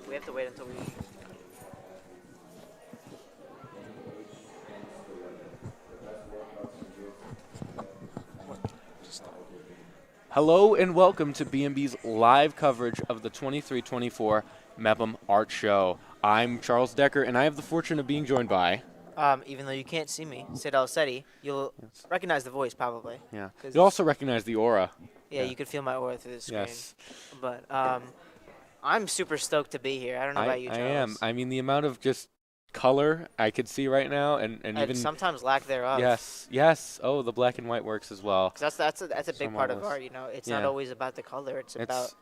We have to wait until we. Hello and welcome to B&B's live coverage of the 23-24 Mepham Art Show. I'm Charles Decker, and I have the fortune of being joined by... Even though you can't see me, Sid Al-Seti, you'll recognize the voice probably. Yeah. 'Cause You also recognize the aura. yeah, you could feel my aura through the screen. Yes. But I'm super stoked to be here. I don't know about you, I Charles. am. I mean, the amount of just color I could see right now, and even... sometimes lack thereof. Yes. Oh, the black and white works as well. 'Cause that's a big So part of marvelous. art, you know. It's Yeah. not always about the color. It's about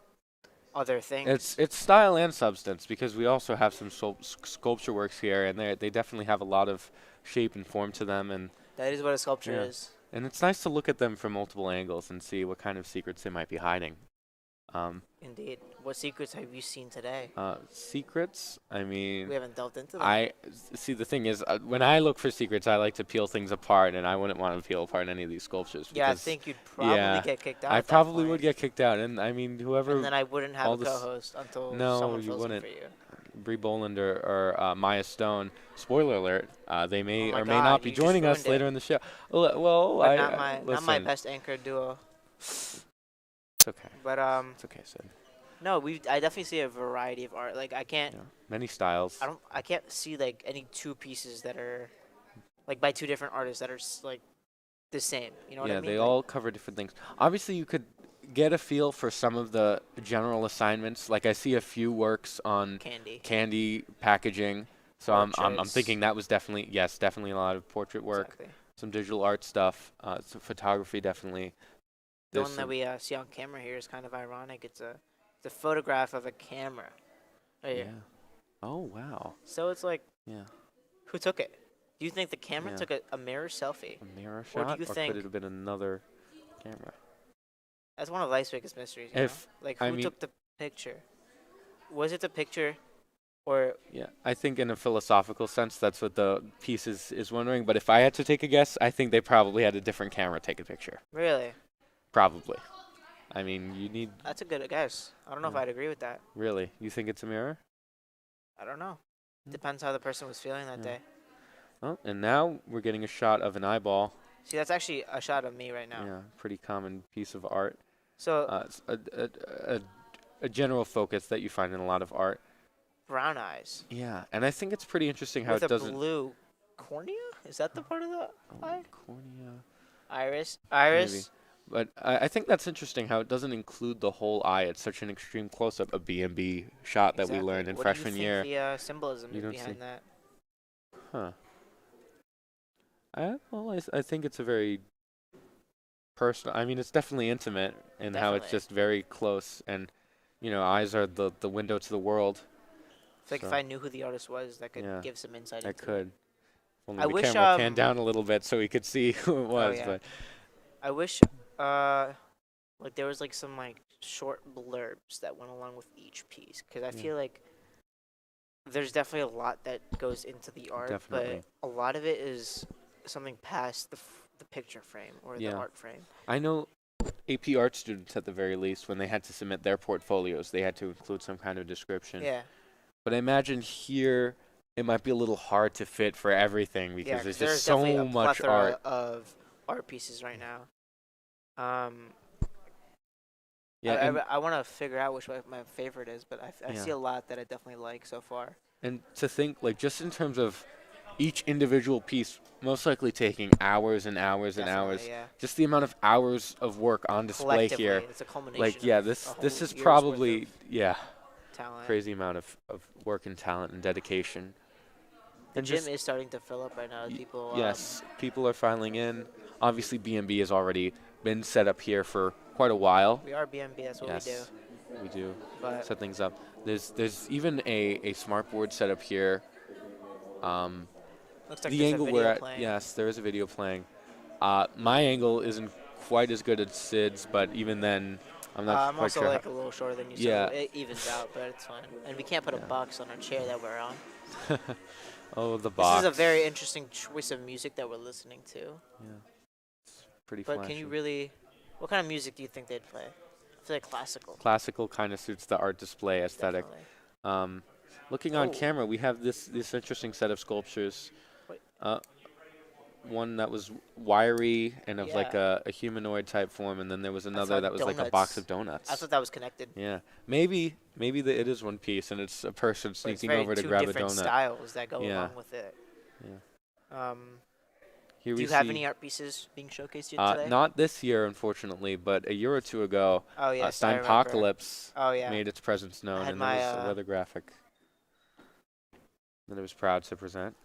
other things. It's style and substance, because we also have some sculpture works here, and they definitely have a lot of shape and form to them, and That is what a sculpture Yeah. is. and it's nice to look at them from multiple angles and see what kind of secrets they might be hiding. Indeed. What secrets have you seen today? Secrets? I mean, We haven't delved into them. I see. The thing is, when I look for secrets, I like to peel things apart, and I wouldn't want to peel apart any of these sculptures. Yeah, I because think you'd probably yeah, get kicked out. I at that probably point. would get kicked out, and I mean, whoever And then I wouldn't have all a this- co-host until No, someone you fills in wouldn't. for you. Bree Boland or Maya Stone. Spoiler alert: they may Oh my or may God, not be you just joining us ruined it. later in the show. Well, But I not my listen. best anchor duo. It's okay. But It's okay, Sid. no, I definitely see a variety of art. Like I can't Yeah. Many styles. I can't see like any two pieces that are like by two different artists that are like the same. You know what I Yeah, mean? they Like, all cover different things. Obviously, you could get a feel for some of the general assignments. Like I see a few works on candy. candy packaging, so I'm Portraits. thinking that was definitely a lot of portrait work, Exactly. some digital art stuff, some photography definitely. The There's one that some- we see on camera here is kind of ironic. It's a photograph of a camera. Right yeah. here. Oh wow. So it's like, Yeah. who took it? Do you think the camera Yeah. took a mirror selfie? A mirror Or shot, do you or think- could it have been another camera? That's one of life's biggest mysteries. You If- know? Like I who mean- took the picture? Was it the picture, or Yeah, I think in a philosophical sense, that's what the piece is wondering. But if I had to take a guess, I think they probably had a different camera take a picture. really? Probably. I mean, you need That's a good guess. I don't know if Yeah. I'd agree with that. really. You think it's a mirror? I don't know. Hmm. Depends how the person was feeling that Yeah. day. Oh, and now we're getting a shot of an eyeball. See, that's actually a shot of me right now. Yeah, pretty common piece of art. So It's a general focus that you find in a lot of art. brown eyes Yeah, and I think it's pretty interesting how with it a doesn't. blue cornea. Is that the part of the eye? Cornea. Iris. Maybe. But I think that's interesting how it doesn't include the whole eye. It's such an extreme close-up, a B&B shot that we Exactly. learned in What freshman do you year. think the symbolism You is don't behind see- that? Huh. I think it's a very personal. I mean, it's definitely intimate in how it's Definitely. just very close, and eyes are the window to the world. It's like if So- I knew who the artist was, that could Yeah. give some insight. I into it. could. Only I the wish, camera panned down a little bit so we could see who it was, yeah. but I wish, like there was like some like short blurbs that went along with each piece, because I Yeah. feel like there's definitely a lot that goes into the art, Definitely. but a lot of it is something past the picture frame or the Yeah. art frame. I know AP art students at the very least, when they had to submit their portfolios, they had to include some kind of description. Yeah, But I imagine here it might be a little hard to fit for everything yeah. because 'Cause there's just definitely so a much plethora art. of art pieces right now. Yeah, I want to figure out which one my favorite is, but I Yeah. see a lot that I definitely like so far. and to think like just in terms of each individual piece, most likely taking hours and hours and Definitely, hours. yeah. Just the amount of hours of work on display Collectively, here. it's a culmination. Like yeah, of this a whole this is year's worth probably of talent. crazy amount of work and talent and dedication. The And gym just- is starting to fill up right now. People. Yes, people are filing in. Obviously, B&B has already been set up here for quite a while. We are BNB. That's what Yes, we do But set things up. There's even a smart board set up here. looks like The there's angle a we're video at, playing. yes, there is a video playing. My angle isn't quite as good as Sid's, but even then, I'm not I'm quite also sure. like a little shorter than you, Yeah. so it evens out, but it's fine. And we can't put a Yeah. box on our chair that we're on. Oh, the box. This is a very interesting choice of music that we're listening to. Yeah. It's pretty But flashy. can you really? What kind of music do you think they'd play? I feel like classical. Classical kind of suits the art display aesthetic. Definitely. Looking on Oh. camera, we have this interesting set of sculptures. Wait. Uh, one that was wiry and of like Yeah. a humanoid type form, and then there was I another thought that was like a box donuts. of donuts. I thought that was connected. Yeah, maybe it is one piece, and it's a person But it's sneaking very over to two grab a different donut. styles that go Yeah. along with it. Yeah. Here Do we you have see, any art pieces being showcased here today? not this year, unfortunately, but a year or two ago, Oh yes, I remember. Steinpocalypse Oh yeah. made its presence known, had and my, it was a weather graphic that it was proud to present.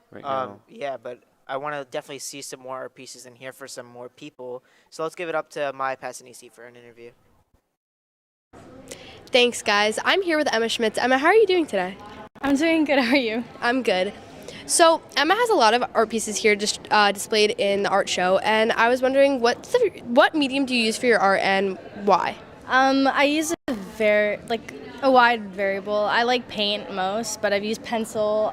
Right now, Yeah, but I want to definitely see some more art pieces and hear for some more people. So let's give it up to Mai Passanisi for an interview. Thanks, guys. I'm here with Emma Schmitz. Emma, how are you doing today? I'm doing good. How are you? I'm good. So Emma has a lot of art pieces here just displayed in the art show, and I was wondering what medium do you use for your art and why? I use a wide variable. I like paint most, but I've used pencil.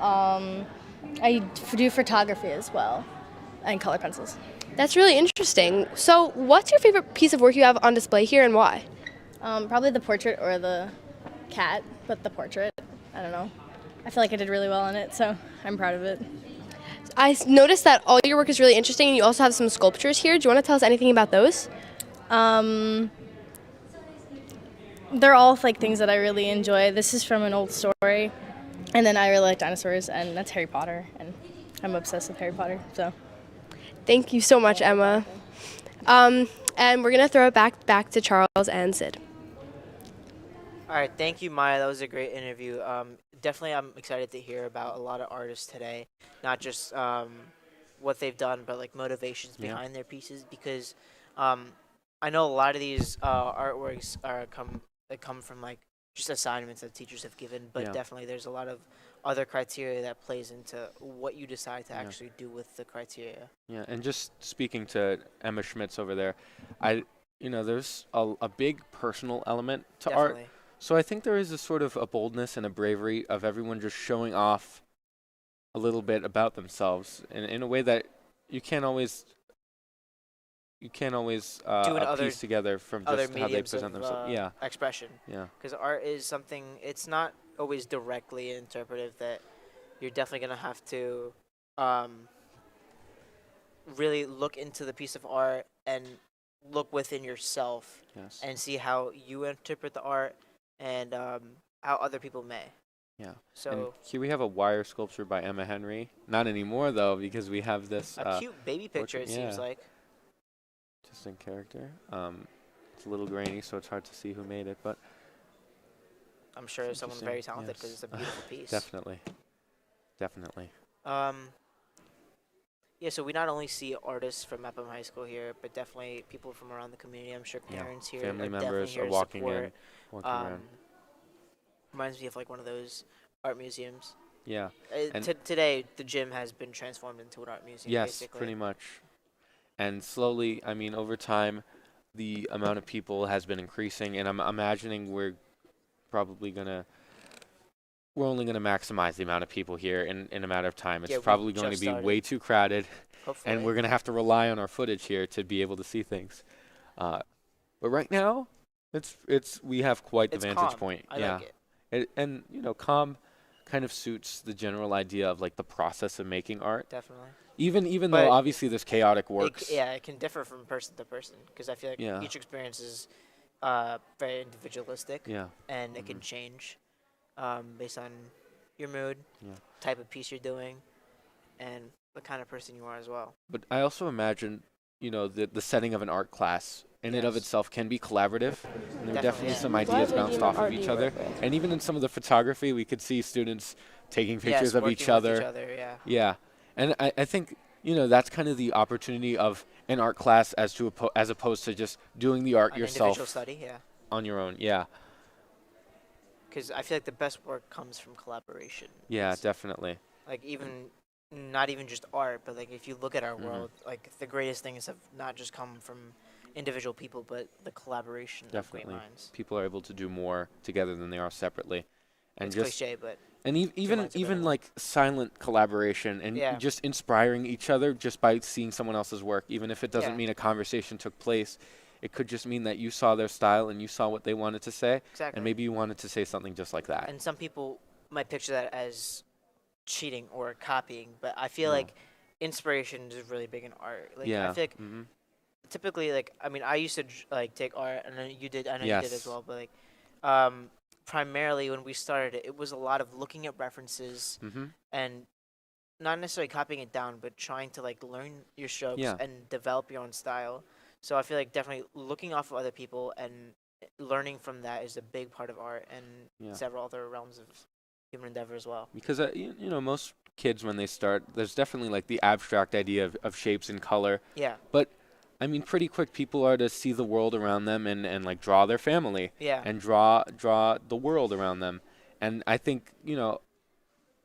I do photography as well, and color pencils. That's really interesting. So what's your favorite piece of work you have on display here and why? Probably the portrait or the cat, but the portrait. I don't know. I feel like I did really well on it, so I'm proud of it. Noticed that all your work is really interesting, and you also have some sculptures here. Do you want to tell us anything about those? They're all like things that I really enjoy. This is from an old story, and then I really like dinosaurs, and that's Harry Potter, and I'm obsessed with Harry Potter. So, Thank you so much, Emma. And we're gonna throw it back to Charles and Sid. All right, thank you, Maya. That was a great interview. Definitely, I'm excited to hear about a lot of artists today, not just what they've done, but like motivations Yeah. behind their pieces. Because I know a lot of these artworks come from like just assignments that teachers have given, but Yeah. definitely there's a lot of other criteria that plays into what you decide to Yeah. actually do with the criteria. yeah, and just speaking to Emma Schmitz over there, there's a big personal element to art. Definitely. So I think there is a sort of a boldness and a bravery of everyone just showing off a little bit about themselves in a way that you can't always Doing piece together from other just how they mediums present of themselves. Yeah, expression. yeah, Because art is something, it's not always directly interpretive, that you're definitely going to have to really look into the piece of art and look within yourself yes, and see how you interpret the art and how other people may. yeah. And So here we have a wire sculpture by Emma Henry. Not anymore though, because we have this a cute baby picture, it seems yeah. like. just in character. It's a little grainy, so it's hard to see who made it, but I'm sure It's someone interesting, very talented because yes. it's a beautiful piece. definitely. Yeah, so we not only see artists from Mepham High School here, but definitely people from around the community. I'm sure Yeah, parents here family are members definitely here are to walking support. in, walking around. Reminds me of like one of those art museums. Yeah. And- Today, the gym has been transformed into an art museum. Yes, basically. pretty much. And slowly, I mean, over time, the amount of people has been increasing, and I'm imagining we're only gonna maximize the amount of people here in a matter of time. It's Yeah, we've probably going to just be started. way too crowded, Hopefully. and we're gonna have to rely on our footage here to be able to see things. But right now, we have quite the It's vantage calm. point. I yeah. like it. And calm kind of suits the general idea of like the process of making art. Definitely. Even But though obviously there's chaotic It, works. it can differ from person to person because I feel like Yeah. each experience is very individualistic Yeah. and it can change based on your mood, Yeah. type of piece you're doing, and the kind of person you are as well. But I also imagine, the setting of an art class in and of Yes. itself can be collaborative. And there are Definitely, definitely yeah. some ideas What bounced medium off art of do each you other. work with? And even in some of the photography, we could see students taking pictures Yes, of working each with other. Each other, yeah. Yeah. And I think, that's kind of the opportunity of an art class as opposed to just doing the art An yourself individual study, yeah. on your own. Yeah. Because I feel like the best work comes from collaboration. Yeah, It's, definitely. like even not even just art, but like if you look at our Mhm. world, like the greatest things have not just come from individual people, but the collaboration of Definitely. great minds. People are able to do more together than they are separately. And It's just cliche, but And even minds are even better. like silent collaboration and Yeah. just inspiring each other just by seeing someone else's work, even if it doesn't Yeah. mean a conversation took place, It could just mean that you saw their style and you saw what they wanted to say, Exactly. and maybe you wanted to say something just like that. And some people might picture that as cheating or copying, but I feel No. like inspiration is really big in art. Like I Yeah. feel like Hmm. typically, like I mean, I used to like take art, and then you did. I know you did as Yes. well, but like primarily when we started, it was a lot of looking at references Hmm. and not necessarily copying it down, but trying to like learn your strokes Yeah. and develop your own style. So I feel like definitely looking off of other people and learning from that is a big part of art and Yeah. several other realms of human endeavor as well. Because most kids when they start, there's definitely like the abstract idea of shapes and color. Yeah, But I mean, pretty quick, people are to see the world around them and like draw their family yeah, and draw the world around them. And I think,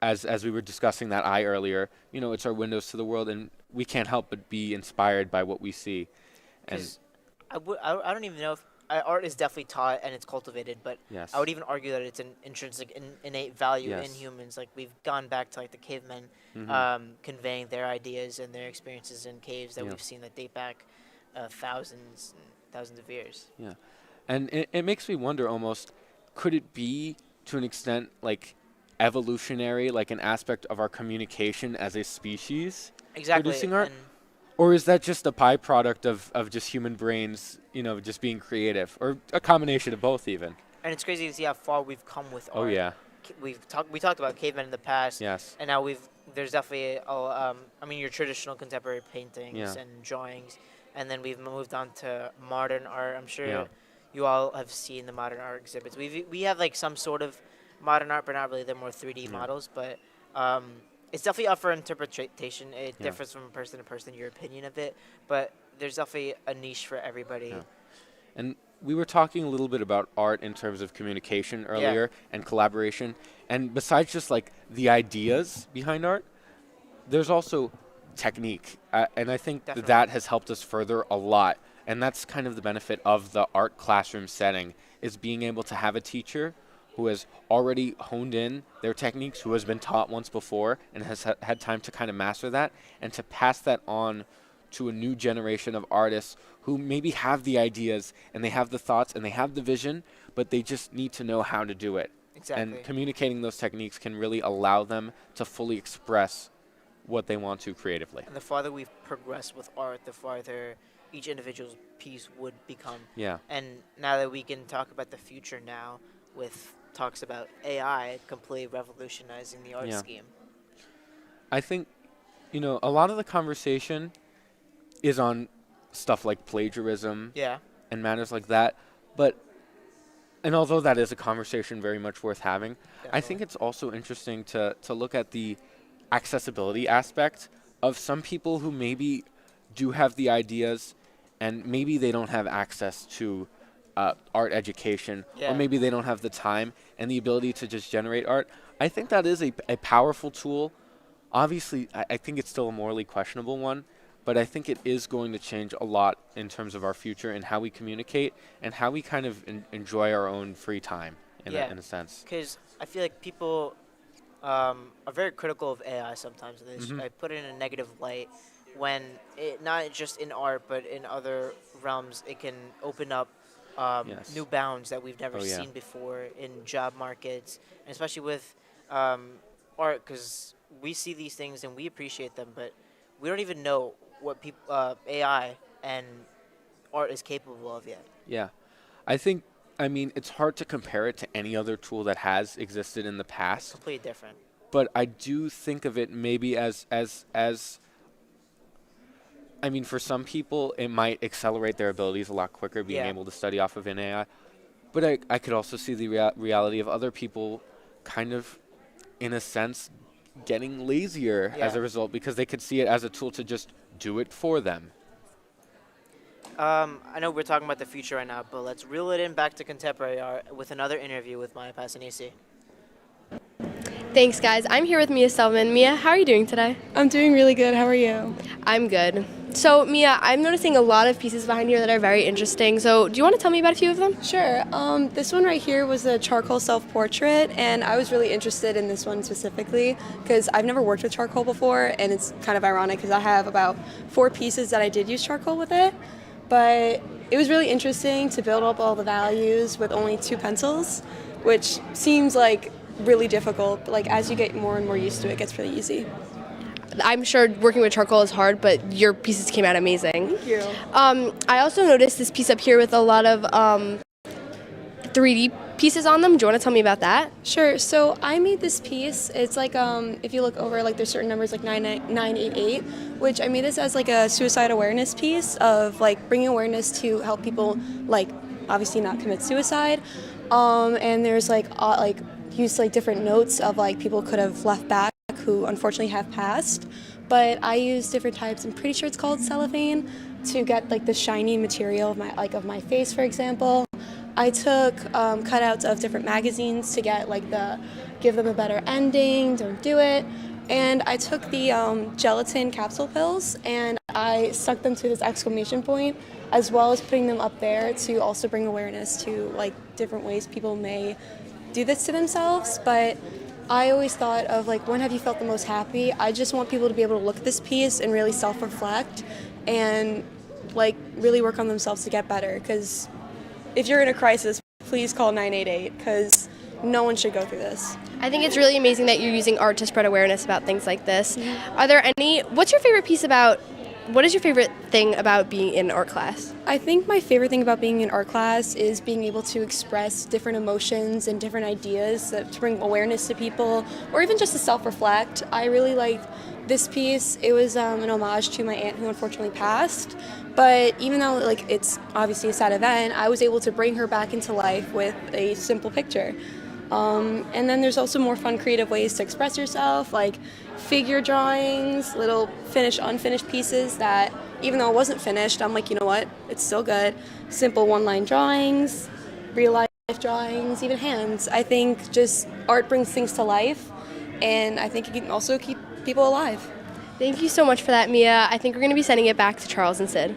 as we were discussing that eye earlier, it's our windows to the world, and we can't help but be inspired by what we see. And because I don't even know if art is definitely taught and it's cultivated, but yes, I would even argue that it's an intrinsic, innate value in Yes. humans. Like we've gone back to like the cavemen, Mhm. conveying their ideas and their experiences in caves that Yeah. we've seen that date back thousands and thousands of years. Yeah. And it makes me wonder almost, could it be to an extent like evolutionary, like an aspect of our communication as a species? Exactly. Producing art? And Or is that just a byproduct of just human brains, just being creative? Or a combination of both even? and it's crazy to see how far we've come with Oh, art. yeah. We talked about cavemen in the past, Yes. and now there's definitely I mean your traditional contemporary paintings Yeah. and drawings, and then we've moved on to modern art. I'm sure Yeah. you all have seen the modern art exhibits. We have like some sort of modern art, but not really. They're more 3D Yeah. models, but it's definitely up for interpretation. It Yeah. differs from person to person, your opinion of it, but there's definitely a niche for everybody. Yeah. And we were talking a little bit about art in terms of communication earlier and collaboration. And besides just like the ideas behind art, there's also technique. And I think Definitely. that has helped us further a lot. And that's kind of the benefit of the art classroom setting, is being able to have a teacher who has already honed in their techniques, who has been taught once before and has had time to kind of master that, and to pass that on to a new generation of artists who maybe have the ideas and they have the thoughts and they have the vision, but they just need to know how to do it. Exactly. And communicating those techniques can really allow them to fully express what they want to creatively. And the farther we've progressed with art, the farther each individual's piece would become. Yeah. And now that we can talk about the future now with talks about AI completely revolutionizing the art Yeah. scheme. I think, a lot of the conversation is on stuff like plagiarism Yeah. and matters like that. And although that is a conversation very much worth having, I think Definitely. it's also interesting to look at the accessibility aspect of some people who maybe do have the ideas and maybe they don't have access to art education, Yeah. or maybe they don't have the time and the ability to just generate art. I think that is a powerful tool. Obviously, I think it's still a morally questionable one, but I think it is going to change a lot in terms of our future and how we communicate and how we kind of enjoy our own free time in a sense. Because I feel like people are very critical of AI sometimes. And Mhm. I put it in a negative light when it not just in art but in other realms it can open up Yes. new bounds that we've never Oh, yeah. seen before in job markets, and especially with art, because we see these things and we appreciate them, but we don't even know what people AI and art is capable of yet. Yeah. I mean, it's hard to compare it to any other tool that has existed in the past, Completely different. but I do think of it maybe as I mean, for some people, it might accelerate their abilities a lot quicker, being Yeah. able to study off of an AI. But I could also see the reality of other people kind of, in a sense, getting lazier as Yeah. a result, because they could see it as a tool to just do it for them. I know we're talking about the future right now, but let's reel it in back to contemporary art with another interview with Maya Passanisi. Thanks, guys. I'm here with Mia Selvin. Mia, how are you doing today? I'm doing really good. How are you? I'm good. So, Mia, I'm noticing a lot of pieces behind here that are very interesting. So, do you want to tell me about a few of them? Sure. This one right here was a charcoal self-portrait, and I was really interested in this one specifically because I've never worked with charcoal before, and it's kind of ironic because I have about 4 pieces that I did use charcoal with it. But it was really interesting to build up all the values with only 2 pencils, which seems like really difficult. But, like, as you get more and more used to it, it gets pretty easy. I'm sure working with charcoal is hard, but your pieces came out amazing. Thank you. I also noticed this piece up here with a lot of 3D pieces on them. Do you want to tell me about that? Sure. So I made this piece. It's like if you look over, like, there's certain numbers like 988, which I made this as like a suicide awareness piece of like bringing awareness to help people like obviously not commit suicide. And there's like use like different notes of like people could have left back who unfortunately have passed. But I used different types. I'm pretty sure it's called cellophane to get like the shiny material of my face, for example. I took cutouts of different magazines to get like give them a better ending, don't do it. And I took the gelatin capsule pills and I stuck them to this exclamation point, as well as putting them up there to also bring awareness to like different ways people may do this to themselves. But I always thought of like, when have you felt the most happy? I just want people to be able to look at this piece and really self-reflect and like really work on themselves to get better. Because if you're in a crisis, please call 988 because no one should go through this. I think it's really amazing that you're using art to spread awareness about things like this. Are there what's your favorite what is your favorite thing about being in art class? I think my favorite thing about being in art class is being able to express different emotions and different ideas to bring awareness to people, or even just to self-reflect. I really liked this piece. It was an homage to my aunt who unfortunately passed, but even though like it's obviously a sad event, I was able to bring her back into life with a simple picture. And then there's also more fun, creative ways to express yourself, like figure drawings, little unfinished pieces that, even though it wasn't finished, I'm like, you know what, it's still good. Simple one-line drawings, real-life drawings, even hands. I think just art brings things to life, and I think it can also keep people alive. Thank you so much for that, Mia. I think we're going to be sending it back to Charles and Sid.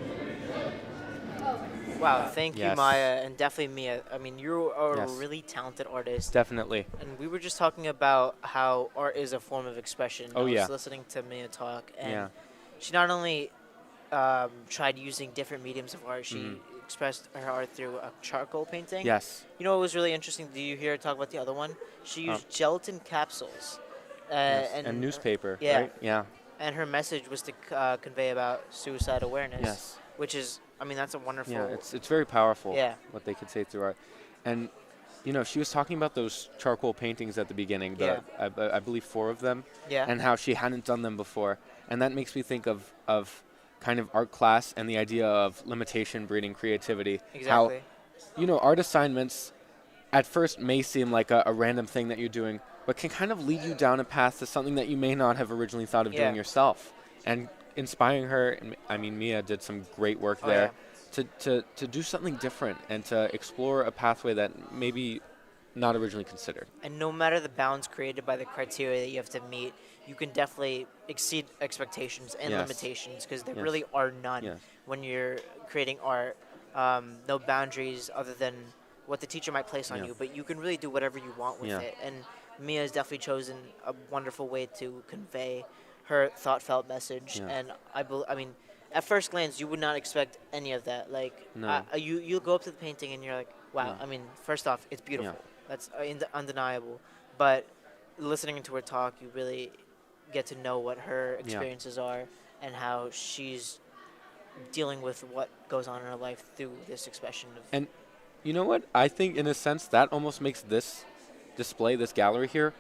Wow, thank you, Yes. Maya, and definitely Mia. I mean, you're a Yes. really talented artist. Definitely. And we were just talking about how art is a form of expression. Oh, I yeah. was listening to Mia talk, and Yeah. she not only tried using different mediums of art, she expressed her art through a charcoal painting. Yes. You know what was really interesting? Do you hear her talk about the other one? She used gelatin capsules. Yes. And newspaper, yeah. right? Yeah. And her message was to convey about suicide awareness. Yes. Which is, I mean, that's a wonderful... Yeah, it's very powerful. Yeah. What they could say through art, and you know, she was talking about those charcoal paintings at the beginning. I believe 4 of them. Yeah. And how she hadn't done them before, and that makes me think of kind of art class and the idea of limitation breeding creativity. Exactly. How, you know, art assignments at first may seem like a random thing that you're doing, but can kind of lead you down a path to something that you may not have originally thought of doing yourself. And inspiring her, and I mean, Mia did some great work there to do something different and to explore a pathway that maybe not originally considered. And no matter the bounds created by the criteria that you have to meet, you can definitely exceed expectations and limitations, because there really are none when you're creating art. No boundaries other than what the teacher might place on you, but you can really do whatever you want with it. And Mia has definitely chosen a wonderful way to convey her thought-felt message. And I mean, at first glance, you would not expect any of that. Like, you go up to the painting and you're like, wow. I mean, first off, it's beautiful. That's undeniable. But listening to her talk, you really get to know what her experiences are and how she's dealing with what goes on in her life through this expression of... And you know what? I think in a sense that almost makes this display, this gallery here,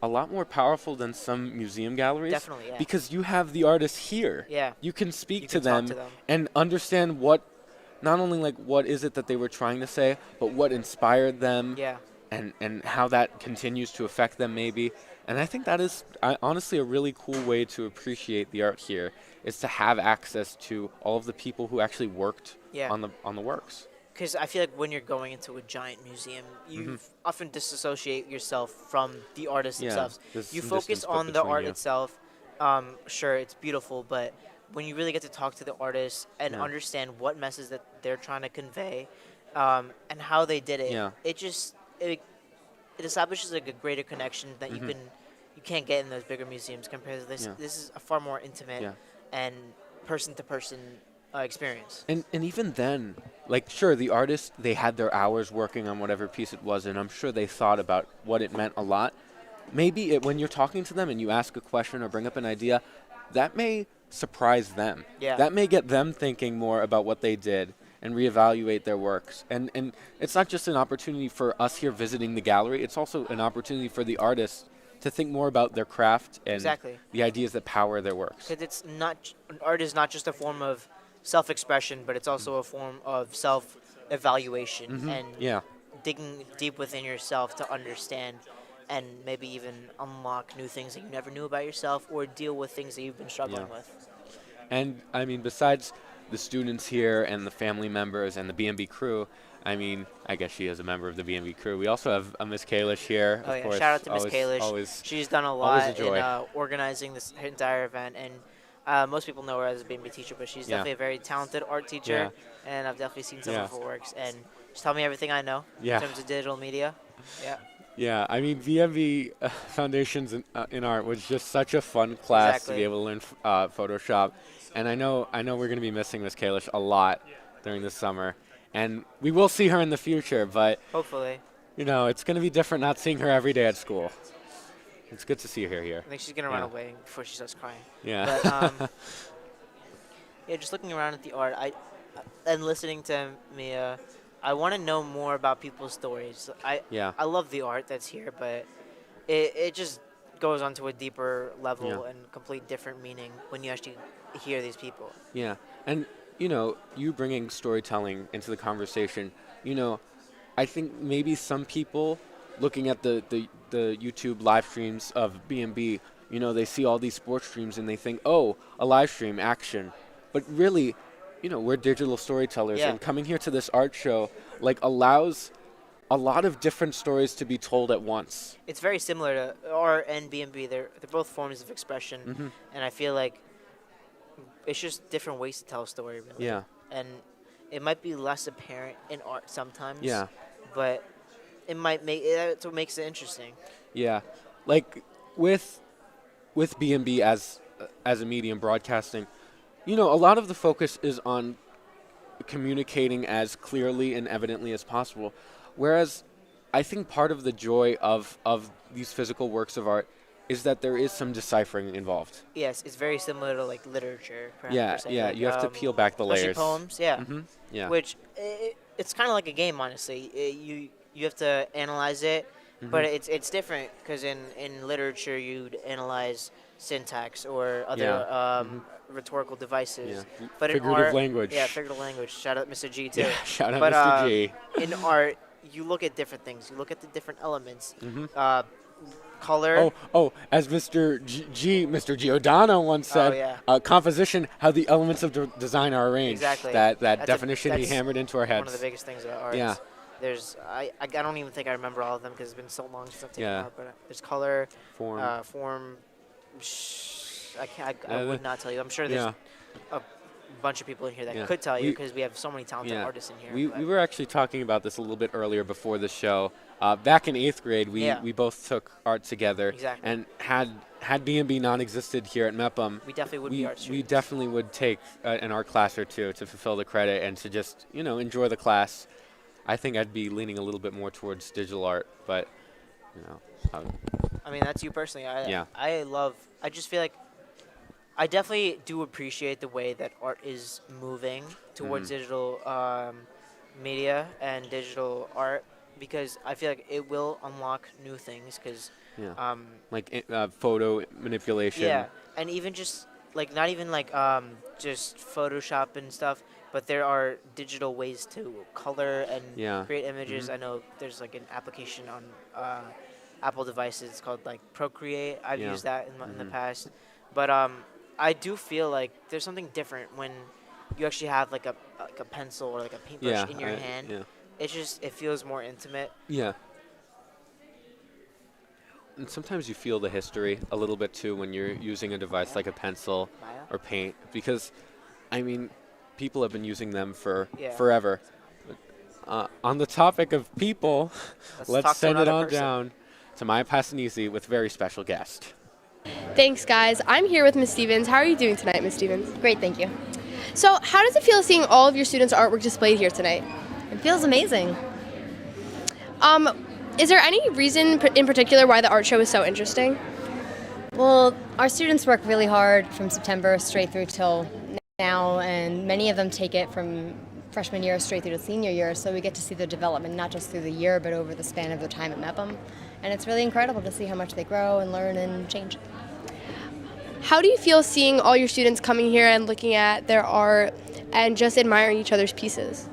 a lot more powerful than some museum galleries. Definitely, yeah. Because you have the artists here. Yeah. You can speak You to, can talk them to them. and understand not only like what is it that they were trying to say, but what inspired them. Yeah. And how that continues to affect them maybe. And I think that is honestly a really cool way to appreciate the art here, is to have access to all of the people who actually worked on the works. Because I feel like when you're going into a giant museum, you often disassociate yourself from the artists themselves. You focus on the art itself. Sure, it's beautiful, but when you really get to talk to the artists and understand what message that they're trying to convey, and how they did it, it establishes like a greater connection that you can't get in those bigger museums compared to this. This is a far more intimate and person-to-person experience. And even then, like, sure, the artists, they had their hours working on whatever piece it was, and I'm sure they thought about what it meant a lot. Maybe when you're talking to them and you ask a question or bring up an idea, that may surprise them. Yeah. That may get them thinking more about what they did and reevaluate their works. And it's not just an opportunity for us here visiting the gallery, it's also an opportunity for the artists to think more about their craft and Exactly. the ideas that power their works. Because it's not art is not just a form of self-expression, but it's also a form of self-evaluation and Yeah. digging deep within yourself to understand and maybe even unlock new things that you never knew about yourself or deal with things that you've been struggling Yeah. with. And I mean, besides the students here and the family members and the B&B crew, I mean, I guess she is a member of the B&B crew. We also have Miss Kalish here. Oh of yeah, course. shout out to Miss Always- Kalish. Always, She's done a always a lot joy. in entire this entire event, and most people know her as a B&B teacher, but she's Yeah. definitely a very talented art teacher, and I've definitely seen some Yeah. of her works, and she's taught me everything I know Yeah. in terms of digital media. Yeah, Yeah, I mean, B&B Foundations in Art was just such a fun class to Exactly. be able to learn Photoshop. And I know we're going to be missing Miss Kalish a lot during the summer. And we will see her in the future, but, hopefully. you know, it's going to be different not seeing her every day at school. It's good to see her here. I think she's gonna run Yeah. away before she starts crying. Yeah. But yeah, just looking around at the art, and listening to Mia, I want to know more about people's stories. Yeah. I love the art that's here, but it just goes onto a deeper level Yeah. and complete different meaning when you actually hear these people. Yeah, and you know, you bringing storytelling into the conversation, you know, I think maybe some people looking at the YouTube live streams of B&B, you know, they see all these sports streams and they think, oh, a live stream, action. But really, you know, we're digital storytellers, Yeah. and coming here to this art show, like, allows a lot of different stories to be told at once. It's very similar to art and B&B. They're both forms of expression, Mm-hmm. and I feel like it's just different ways to tell a story, really. Yeah, And it might be less apparent in art sometimes. yeah. But it might make that's what makes it interesting. Yeah, like with B&B as a medium, broadcasting, you know, a lot of the focus is on communicating as clearly and evidently as possible. Whereas I think part of the joy of these physical works of art is that there is some deciphering involved. Yes, it's very similar to like literature. Perhaps, Yeah, per se, yeah, like, you have to peel back the especially layers. poems, yeah. Hmm. Yeah. Which it's kind of like a game, honestly. You have to analyze it, but Mm-hmm. it's different because in literature you'd analyze syntax or other Yeah. rhetorical devices. Yeah. But in Figurative art, language. Yeah, figurative language. Shout out Mr. G too. Yeah, shout out But, Mr. G. In art, you look at different things. You look at the different elements. Mhm. Color. As Mr. Giordano once said, yeah. composition, how the elements of design are arranged. Exactly. That That's definition he that's hammered into our heads. One of the biggest things about art. Yeah. There's I don't even think I remember all of them because it's been so long since I've taken Yeah. art. But there's color, Form. form. I can't. I would not tell you. I'm sure there's Yeah. a bunch of people in here that Yeah. could tell you We- because we have so many talented Yeah. artists in here. We but- were actually talking about this a little bit earlier before the show. Back in 8th grade, we both took art together. Exactly. And had B&B non-existed here at Mepham, we definitely would be art we students. definitely would take an art class or two to fulfill the credit and to just, you know, enjoy the class. I think I'd be leaning a little bit more towards digital art, but, you know. I mean, that's you personally. Yeah. I just feel like I definitely do appreciate the way that art is moving towards Mm-hmm. digital media and digital art because I feel like it will unlock new things because Yeah. Like photo manipulation. yeah, and even just like not even like just Photoshop and stuff, but there are digital ways to color and Yeah. create images. I know there's like an application on Apple devices called like Procreate. I've Yeah. used that in the past, but I do feel like there's something different when you actually have like a pencil or like a paintbrush Yeah. in your hand. Yeah. It feels more intimate. Yeah. And sometimes you feel the history a little bit too when you're using a device like a pencil Maya? or paint because, I mean, people have been using them for Yeah. forever. On the topic of people, Let's let's talk to send it another on person. down to Maya Passanisi with a very special guest. Thanks, guys. I'm here with Miss Stevens. How are you doing tonight, Miss Stevens? Great, thank you. So, how does it feel seeing all of your students' artwork displayed here tonight? It feels amazing. Um, is there any reason in particular why the art show is so interesting? Well, our students work really hard from September straight through till now, and many of them take it from freshman year straight through to senior year, so we get to see their development not just through the year but over the span of their time at Mepham. And it's really incredible to see how much they grow and learn and change. How do you feel seeing all your students coming here and looking at their art and just admiring each other's pieces?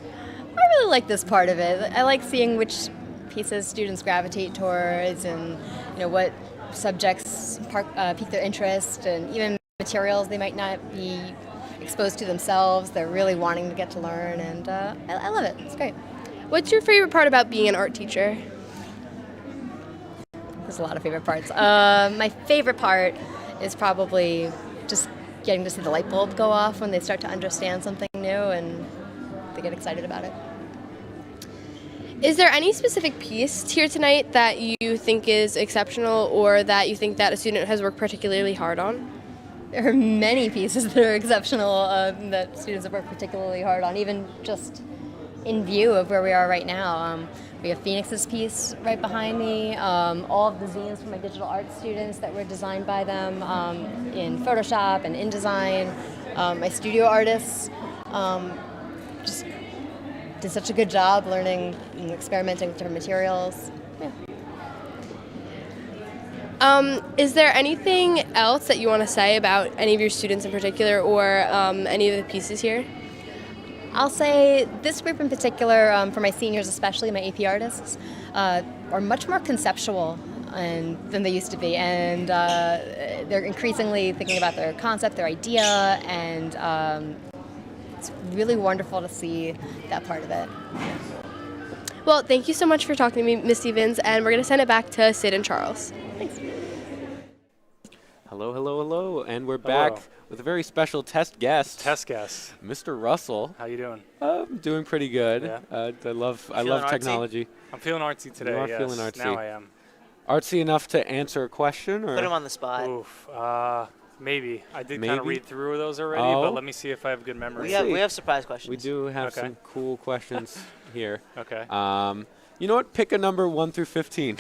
I really like this part of it. I like seeing which pieces students gravitate towards and what subjects pique their interest, and even materials they might not be exposed to themselves. They're really wanting to get to learn, and I love it. It's great. What's your favorite part about being an art teacher? There's a lot of favorite parts. My favorite part is probably just getting to see the light bulb go off when they start to understand something new and they get excited about it. Is there any specific piece here tonight that you think is exceptional or that you think that a student has worked particularly hard on? There are many pieces that are exceptional that students have worked particularly hard on, even just in view of where we are right now. We have Phoenix's piece right behind me, all of the zines from my digital art students that were designed by them in Photoshop and InDesign. My studio artists just did such a good job learning and experimenting with different materials. Yeah. Is there anything else that you want to say about any of your students in particular or any of the pieces here? I'll say this group in particular, for my seniors especially, my AP artists, are much more conceptual than they used to be, and they're increasingly thinking about their concept, their idea, and it's really wonderful to see that part of it. Well, thank you so much for talking to me, Ms. Stevens, and we're going to send it back to Sid and Charles. Thanks. Hello, hello, hello, and we're Hello. back with a very special test guest, Mr. Russell. How you doing? I'm doing pretty good. Yeah. I love Feeling artsy? technology. I'm feeling artsy today. You are yes. feeling artsy. Now I am. Artsy enough to answer a question, or Put him on the spot. Oof. Maybe. I did kind Maybe? of read through those already, Oh. but let me see if I have good memory. We have surprise questions. we do have Okay. some cool questions here. Okay. You know what? Pick a number 1 through 15.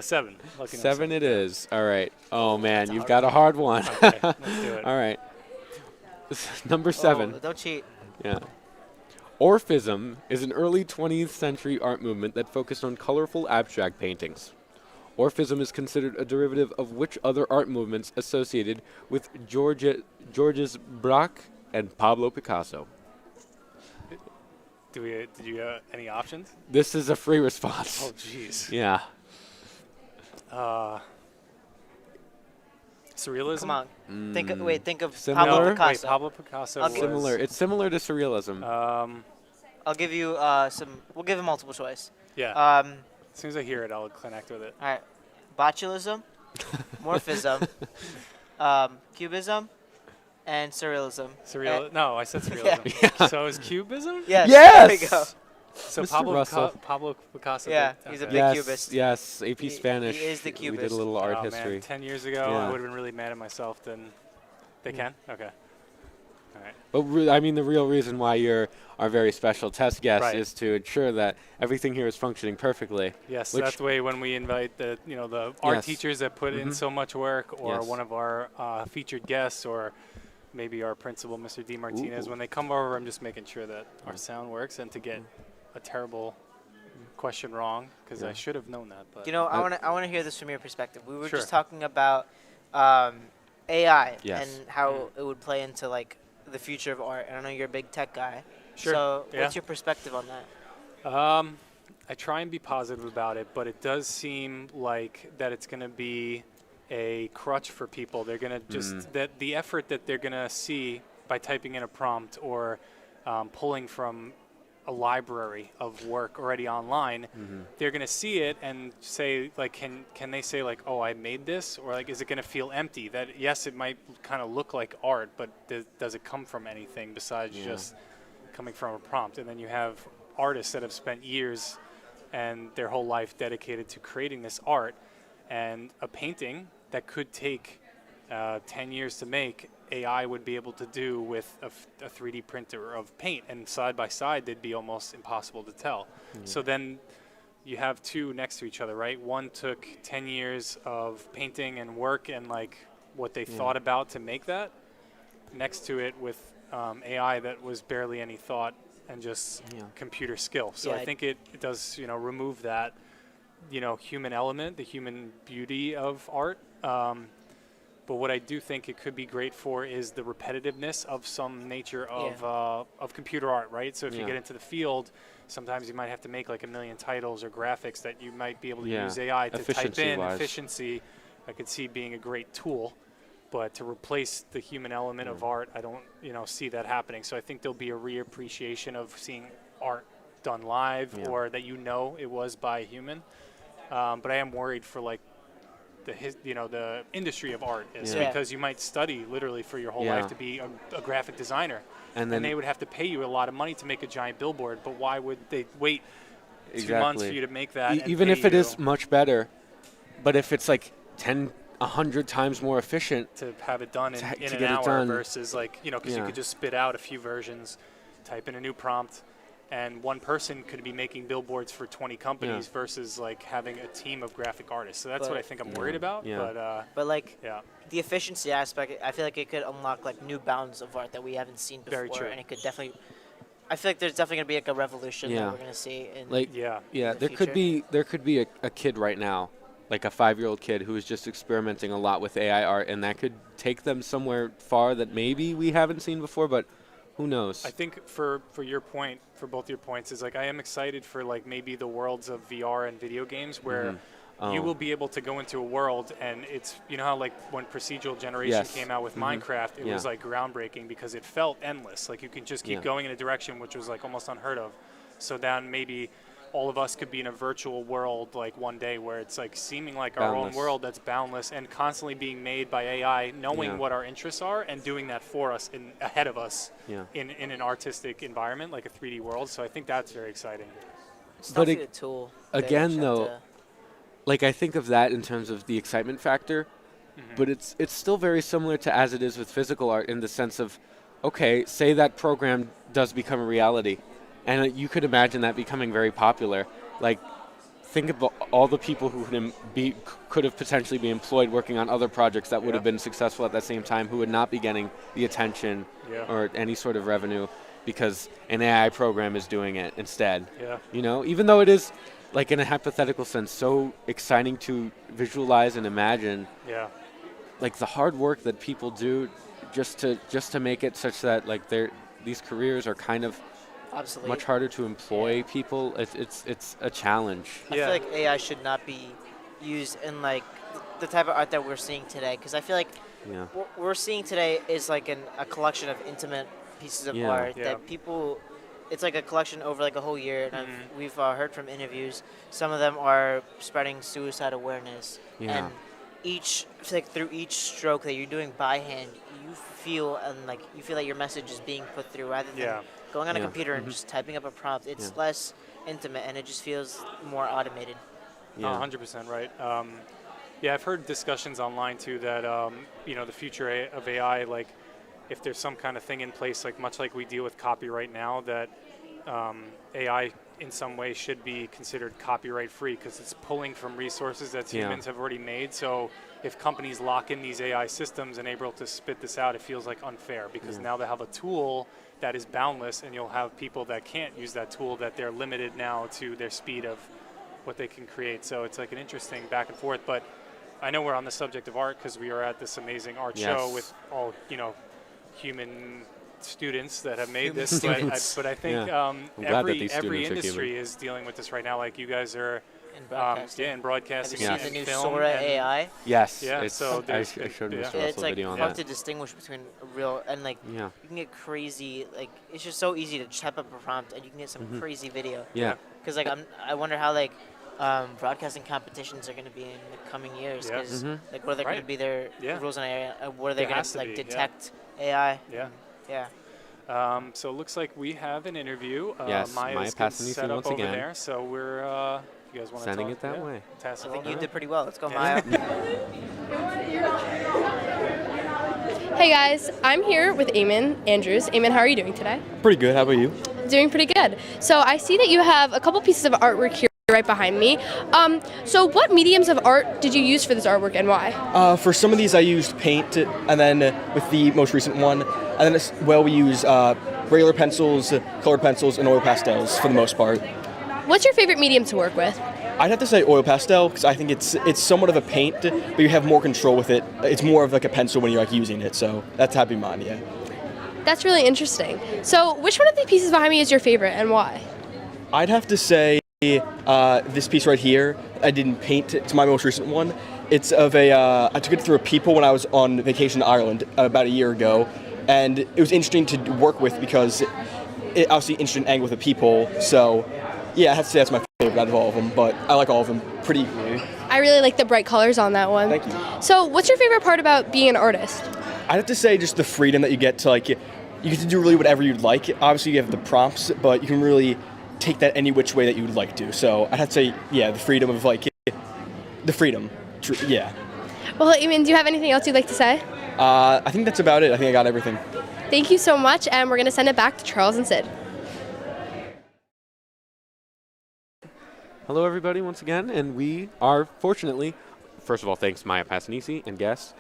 7. Lucky 7 it is. All right. Oh man, a you've hard got a hard one. Okay, let's do it. All right. Number 7. Oh, don't cheat. Yeah. Orphism is an early 20th century art movement that focused on colorful abstract paintings. Orphism is considered a derivative of which other art movements associated with Georges Braque and Pablo Picasso? Did you have any options? This is a free response. Oh, jeez. Yeah. Surrealism? Come on. Think of Similar? Pablo No, Picasso. Wait, Pablo Picasso I'll was... give- Similar. It's similar to surrealism. I'll give you some. We'll give him multiple choice. Yeah. All As soon as I hear it, I'll connect with it. right. Botulism, Morphism, Cubism, and Surrealism. No, I said surrealism. So is Cubism? Yes. Yes! There we go. So Mr. Russell. Pablo Picasso. Yeah, did- he's a okay. big yes, cubist. yes. AP He Spanish. is the We did a cubist. little art Oh, history. man, 10 years ago, Yeah. I would have been really mad at myself. Then they can? Okay. All right. But I mean, the real reason why you're our very special test guest Right. is to ensure that everything here is functioning perfectly. Yes, Which- that's the way when we invite the art Yes. teachers that put in Mhm. so much work, or Yes. one of our featured guests, or maybe our principal, Mr. D. Martinez. Ooh. When they come over, I'm just making sure that our sound works, and to get a terrible question wrong, because I Yeah. should have known that. But You know, I want to hear this from your perspective. We were Sure. just talking about AI Yes. and how it would play into like the future of art. And I know you're a big tech guy. Sure. So Yeah. what's your perspective on that? I try and be positive about it, but it does seem like that it's going to be a crutch for people. They're going to just that the effort that they're going to see by typing in a prompt or pulling from a library of work already online, they're going to see it and say like, can they say like, oh, I made this, or like, is it going to feel empty? That yes, it might kind of look like art, but does it come from anything besides just coming from a prompt? And then you have artists that have spent years and their whole life dedicated to creating this art, and a painting that could take 10 years to make, AI would be able to do with a 3D printer of paint, and side by side they'd be almost impossible to tell. So then you have two next to each other, right? One took 10 years of painting and work and like what they thought about to make that, next to it with AI that was barely any thought and just computer skill. So I think it does, remove that, human element, the human beauty of art. But what I do think it could be great for is the repetitiveness of some nature of computer art, right? So if you get into the field, sometimes you might have to make like 1 million titles or graphics that you might be able to use AI to type in. Efficiency, I could see being a great tool. But to replace the human element of art, I don't, see that happening. So I think there'll be a reappreciation of seeing art done live or that it was by a human. But I am worried for like the industry of art is because you might study literally for your whole life to be a graphic designer, and then they would have to pay you a lot of money to make a giant billboard. But why would they wait 2 months for you to make that? Even if it is much better, but if it's like 100 times more efficient to have it done in an hour versus like, because you could just spit out a few versions, type in a new prompt, and one person could be making billboards for 20 companies versus like having a team of graphic artists. So that's what I think I'm worried about. But like the efficiency aspect, I feel like it could unlock like new bounds of art that we haven't seen before. Very true. And it could definitely, I feel like there's definitely gonna be like a revolution that we're gonna see in like the there could be a kid right now, like a 5-year-old kid who is just experimenting a lot with AI art, and that could take them somewhere far that maybe we haven't seen before, but who knows? I think for your point, for both your points, is like I am excited for like maybe the worlds of VR and video games where you will be able to go into a world, and it's, how like when procedural generation came out with Minecraft, it was like groundbreaking because it felt endless. Like you can just keep going in a direction which was like almost unheard of. So then maybe all of us could be in a virtual world like one day where it's like seeming like our own world that's boundless and constantly being made by AI, knowing what our interests are and doing that for us ahead of us in an artistic environment like a 3D world. So I think that's very exciting. It's definitely a tool. Again, though, like I think of that in terms of the excitement factor, but it's still very similar to as it is with physical art in the sense of, okay, say that program does become a reality. And you could imagine that becoming very popular. Like, think about all the people who could have potentially been employed working on other projects that would have been successful at that same time, who would not be getting the attention or any sort of revenue because an AI program is doing it instead. Even though it is, like in a hypothetical sense, so exciting to visualize and imagine. Like the hard work that people do just to make it such that like these careers are kind of much harder to employ people. It's a challenge. I feel like AI should not be used in like the type of art that we're seeing today, because I feel like what we're seeing today is like a collection of intimate pieces of art that people. It's like a collection over like a whole year, and we've heard from interviews. Some of them are spreading suicide awareness, and through each stroke that you're doing by hand, you feel like your message is being put through rather than going on a computer and just typing up a prompt. It's less intimate, and it just feels more automated. 100% right. I've heard discussions online too that the future of AI, like if there's some kind of thing in place, like much like we deal with copyright now, that AI in some way should be considered copyright free because it's pulling from resources that humans have already made. So if companies lock in these AI systems and able to spit this out, it feels like unfair because now they have a tool that is boundless, and you'll have people that can't use that tool, that they're limited now to their speed of what they can create. So it's like an interesting back and forth. But I know we're on the subject of art because we are at this amazing art show with all, human students that have made this. But I think every industry is dealing with this right now. Like you guys are in broadcasting. Have you seen the new film Sora AI? Yes. Yeah. So I showed Mr. Russell it's a like video on hard that. to distinguish between a real and like you can get crazy. Like it's just so easy to type up a prompt and you can get some crazy video. Because like I wonder how like broadcasting competitions are going to be in the coming years. Because like what are going to be their rules on AI? What are they going to like detect AI? So it looks like we have an interview. Yes, Maya Maya's Passanisi set up once over again. there, so we're. You guys want to Sending it that way. Pass I it think on? you did pretty well. Let's go, Yeah. Maya. Hey guys, I'm here with Eamon Andrews. Eamon, how are you doing today? Pretty good. How about you? Doing pretty good. So I see that you have a couple pieces of artwork here right behind me. So what mediums of art did you use for this artwork and why? For some of these, I used paint, and then with the most recent one, and then as well, we use regular pencils, colored pencils, and oil pastels for the most part. What's your favorite medium to work with? I'd have to say oil pastel because I think it's somewhat of a paint, but you have more control with it. It's more of like a pencil when you're like using it, so that's happy mine, yeah. That's really interesting. So which one of the pieces behind me is your favorite and why? I'd have to say this piece right here. I didn't paint. It's my most recent one. It's of a. I took it through a peephole when I was on vacation in Ireland about a year ago, and it was interesting to work with because it obviously interesting angle with a peephole. So, yeah, I have to say that's my favorite out of all of them. But I like all of them pretty equally. I really like the bright colors on that one. Thank you. So what's your favorite part about being an artist? I'd have to say just the freedom that you get to like. You get to do really whatever you'd like. Obviously, you have the prompts, but you can really take that any which way that you would like to. So I'd have to say, yeah, the freedom of like, the freedom, yeah. Well, Eamon, do you have anything else you'd like to say? I think that's about it. I think I got everything. Thank you so much, and we're going to send it back to Charles and Sid. Hello, everybody, once again, and we are fortunately, first of all, thanks Maya Passanisi and guests.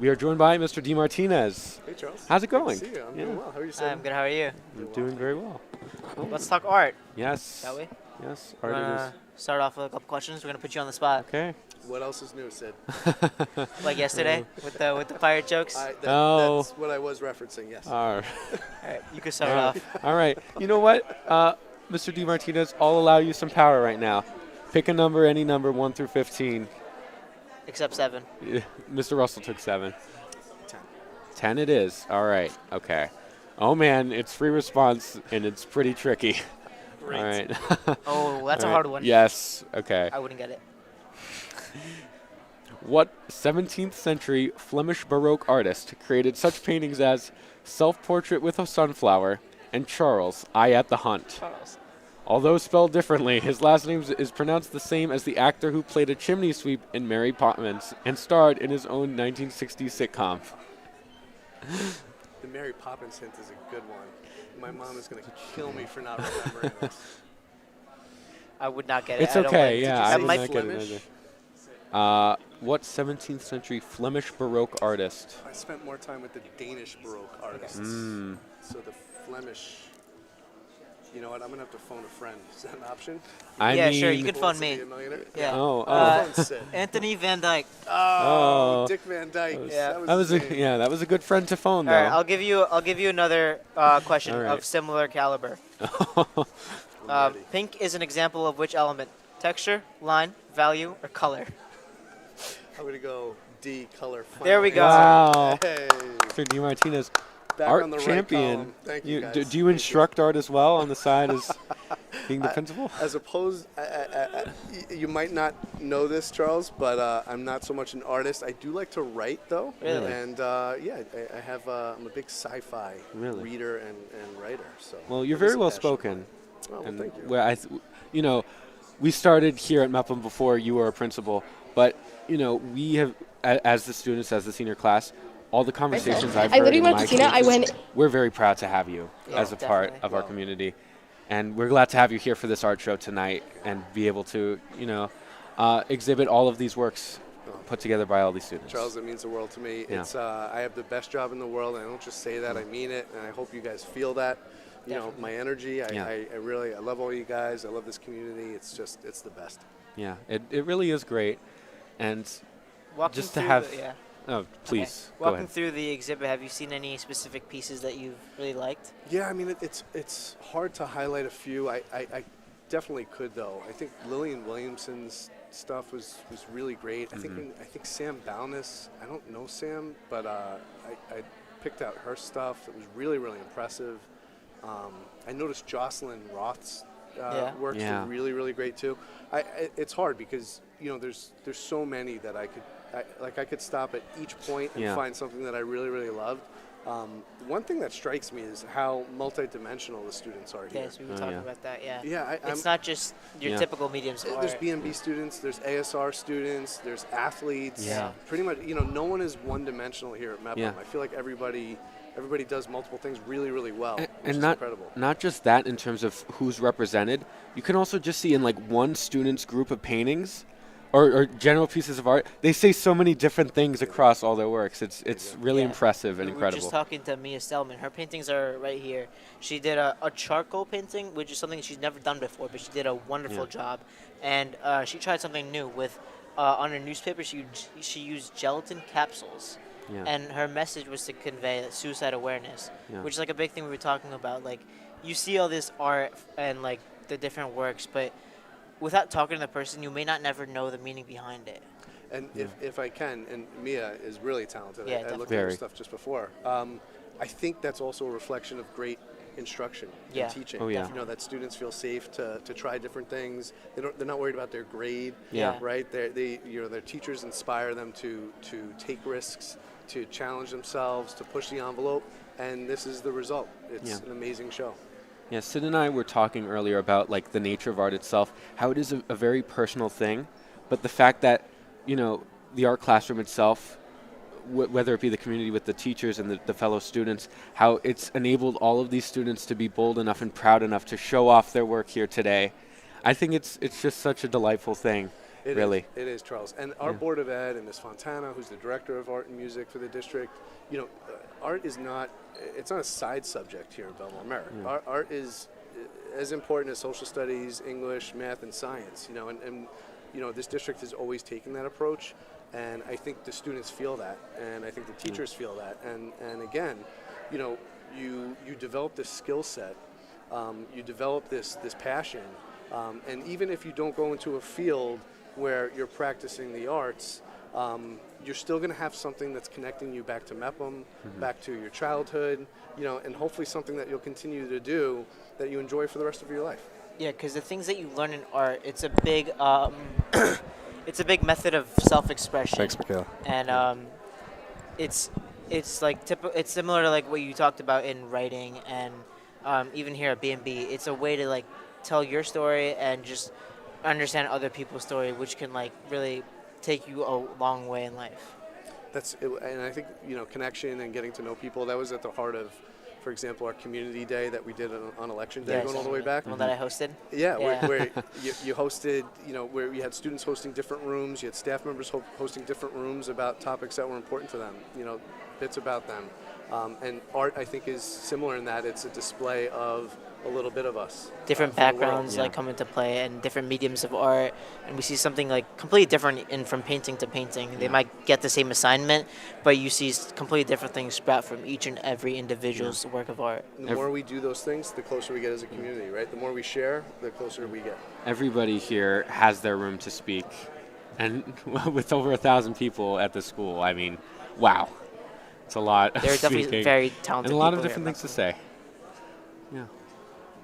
We are joined by Mr. D. Martinez. Hey, Charles. How's it going? Good to see you. I'm doing well. How are you, sir? I'm good. How are you? I'm doing very well. Let's talk art, Yes. shall we? Yes. We're Art gonna start off with a couple questions. We're gonna put you on the spot, Okay. What else is new, Sid? like yesterday with the pirate jokes. Oh. That's what I was referencing, yes. All right. All right, you can start off. All right. You know what, Mr. D. Martinez, I'll allow you some power right now. Pick a number, any number, 1 through 15. Except 7. Mr. Russell took 7. 10. 10 it is. All right. Okay. Oh, man, it's free response, and it's pretty tricky. Great. All right. Oh, that's All a right. hard one. Yes. Okay. I wouldn't get it. What 17th century Flemish Baroque artist created such paintings as Self-Portrait with a Sunflower and Charles, I at the Hunt? Charles. Although spelled differently, his last name is pronounced the same as the actor who played a chimney sweep in Mary Poppins and starred in his own 1960s sitcom. The Mary Poppins hint is a good one. My mom is going to kill me for not remembering this. I would not get it. It's I don't okay, like- yeah, I I would might- not get it Flemish? either. What 17th century Flemish Baroque artist? I spent more time with the Danish Baroque artists. Mm. So the Flemish... You know what? I'm going to have to phone a friend. Is that an option? I Yeah, mean, sure, you could Who phone wants to be me. a millionaire? Yeah. Oh, Phone Sid. Anthony Van Dyke. Oh, Oh. Dick Van Dyke. Yeah. That that was his name. that was a good friend to phone All right, though. I'll give you another question All right. of similar caliber. I'm ready. Pink is an example of which element? Texture, line, value, or color? I'm going to go D, color. There we go. Wow. Hey. Mr. D. Martinez, Back art on the right champion. column. Thank you, guys. Do you instruct art as well on the side as being the principal? As opposed, you might not know this, Charles, but I'm not so much an artist. I do like to write, though. Really? And yeah, I have. I'm a big sci-fi Really? reader and writer. So. Well, you're it is very a well passion. spoken. Oh, well, And thank you. where you know, we started here at Mepham before you were a principal, but you know, we have, as the students, as the senior class, all the conversations I've I heard literally in went my to Tina. I cases, went. we're very proud to have you Yeah, as a part definitely. of our community, and we're glad to have you here for this art show tonight and be able to, you know, exhibit all of these works put together by all these students. Charles, it means the world to me. Yeah. It's I have the best job in the world, and I don't just say that, I mean it, and I hope you guys feel that. You know, my energy, Yeah. I really, I love all you guys. I love this community. It's just, it's the best. Yeah, it really is great, and Walking just to through have. the- yeah. Oh, please go Walking ahead. through the exhibit, have you seen any specific pieces that you've really liked? Yeah, I mean, it's hard to highlight a few. I definitely could, though. I think Lillian Williamson's stuff was really great. I think Sam Balness, I don't know Sam, but I picked out her stuff. It was really, really impressive. I noticed Jocelyn Roth's works Yeah. were really, really great, too. It's hard because, you know, there's so many that I could stop at each point and Yeah. find something that I really, really loved. One thing that strikes me is how multidimensional the students are here. Yes, we were talking about that. Yeah. Yeah, It's not just your typical mediums of there's art. B&B students, there's ASR students, there's athletes. Yeah. Pretty much, no one is one-dimensional here at Mepham. Yeah. I feel like everybody does multiple things really, really well, which And is not incredible. not just that in terms of who's represented. You can also just see in like one student's group of paintings or general pieces of art, they say so many different things across all their works. It's really impressive and We were incredible. just talking to Mia Selman. Her paintings are right here. She did a charcoal painting, which is something she's never done before, but she did a wonderful job. And she tried something new with on her newspaper. She used gelatin capsules. Yeah. And her message was to convey suicide awareness, which is like a big thing we were talking about. Like, you see all this art and like the different works, but without talking to the person, you may not never know the meaning behind it. And if I can, and Mia is really talented. Yeah, I looked definitely. at her stuff just before. I think that's also a reflection of great instruction and teaching. Oh, yeah. That students feel safe to try different things. They're not worried about their grade. Yeah. Right. Their teachers inspire them to take risks, to challenge themselves, to push the envelope, and this is the result. It's an amazing show. Yeah, Sid and I were talking earlier about like the nature of art itself, how it is a very personal thing, but the fact that, the art classroom itself, whether it be the community with the teachers and the fellow students, how it's enabled all of these students to be bold enough and proud enough to show off their work here today. I think it's just such a delightful thing, really. It is, Charles. And our Board of Ed and Ms. Fontana, who's the Director of Art and Music for the district, art is it's not a side subject here at Bellmore-Merrick. Art is as important as social studies, English, math, and science, and this district has always taken that approach, and I think the students feel that, and I think the teachers feel that, and again, you develop this skill set, you develop this passion, and even if you don't go into a field where you're practicing the arts, you're still going to have something that's connecting you back to Mepham, back to your childhood, and hopefully something that you'll continue to do that you enjoy for the rest of your life. Yeah, because the things that you learn in art, it's a big, it's a big method of self-expression. Thanks, Mikhail. And it's like it's similar to like what you talked about in writing, and even here at B&B, it's a way to like tell your story and just understand other people's story, which can like really take you a long way in life. And I think connection and getting to know people, that was at the heart of, for example, our community day that we did on election day, going all the way back. The one that I hosted. Yeah. Where you hosted, where you had students hosting different rooms, you had staff members hosting different rooms about topics that were important to them, bits about them. And art, I think, is similar in that it's a display of a little bit of us. Different backgrounds like come into play, and different mediums of art, and we see something like completely different from painting to painting. They might get the same assignment, but you see completely different things sprout from each and every individual's work of art. The more we do those things, the closer we get as a community, right? The more we share, the closer we get. Everybody here has their room to speak, and with over 1,000 people at the school, I mean, wow, it's a lot. They're definitely speaking, very talented, and a lot people of different things to say. Yeah.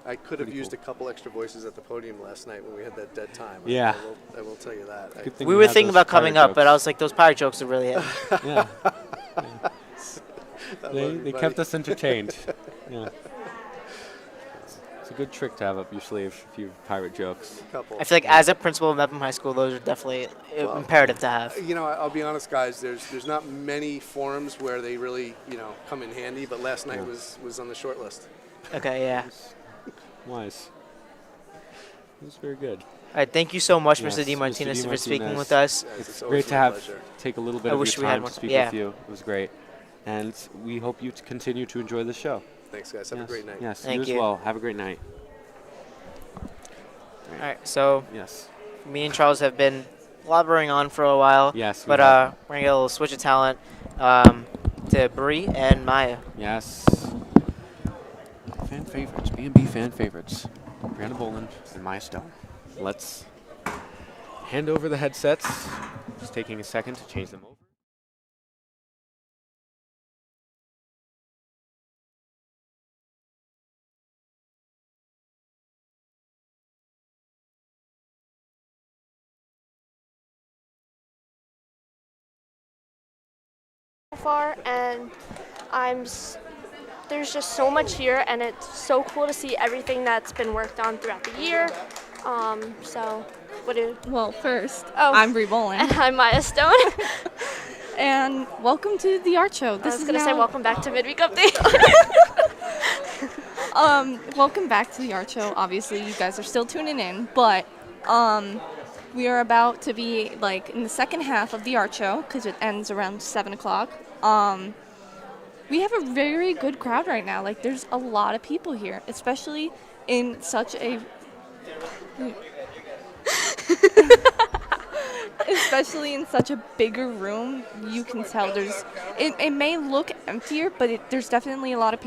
I could have used a couple extra voices at the podium last night when we had that dead time. Yeah. I will tell you that. Good thing We were had thinking those about coming pirate up, but I jokes. was like, those pirate jokes are really heavy. Yeah. I love They you, kept buddy. us entertained. Yeah. It's a good trick to have up your sleeve, a few pirate jokes. Couple. I feel like as a principal of Mepham High School, those are definitely imperative to have. I'll be honest, guys. There's not many forums where they really come in handy, but last night was on the short list. Okay, yeah. Wise. It was very good. All right, thank you so much, Yes, Mr. Mr. DeMartinez, for speaking DeMartinez. with us. Guys, It's always great to my have pleasure. take a little bit I of wish your we had time more to time. speak Yeah. with you. It was great. And we hope you continue to enjoy the show. Thanks, guys. Have a great night. Yes, Thank you as you. well. Have a great night. All right, so Yes. me and Charles have been blabbering on for a while. Yes, we But have. we're going to get a little switch of talent to Bree and Maya. Yes. Fan favorites. B&B fan favorites. Brianna Boland and Maya Stone. Let's hand over the headsets. Just taking a second to change them over. Far, and there's just so much here, and it's so cool to see everything that's been worked on throughout the year. So, what do? Well, first, Oh, I'm Bree Bolin. And I'm Maya Stone. And welcome to the art show. I was gonna say welcome back to Midweek Update. Welcome back to the art show. Obviously, you guys are still tuning in, but we are about to be like in the second half of the art show because it ends around 7 o'clock. We have a very good crowd right now. Like, there's a lot of people here, especially in such a especially in such a bigger room. You can tell it may look emptier, but there's definitely a lot of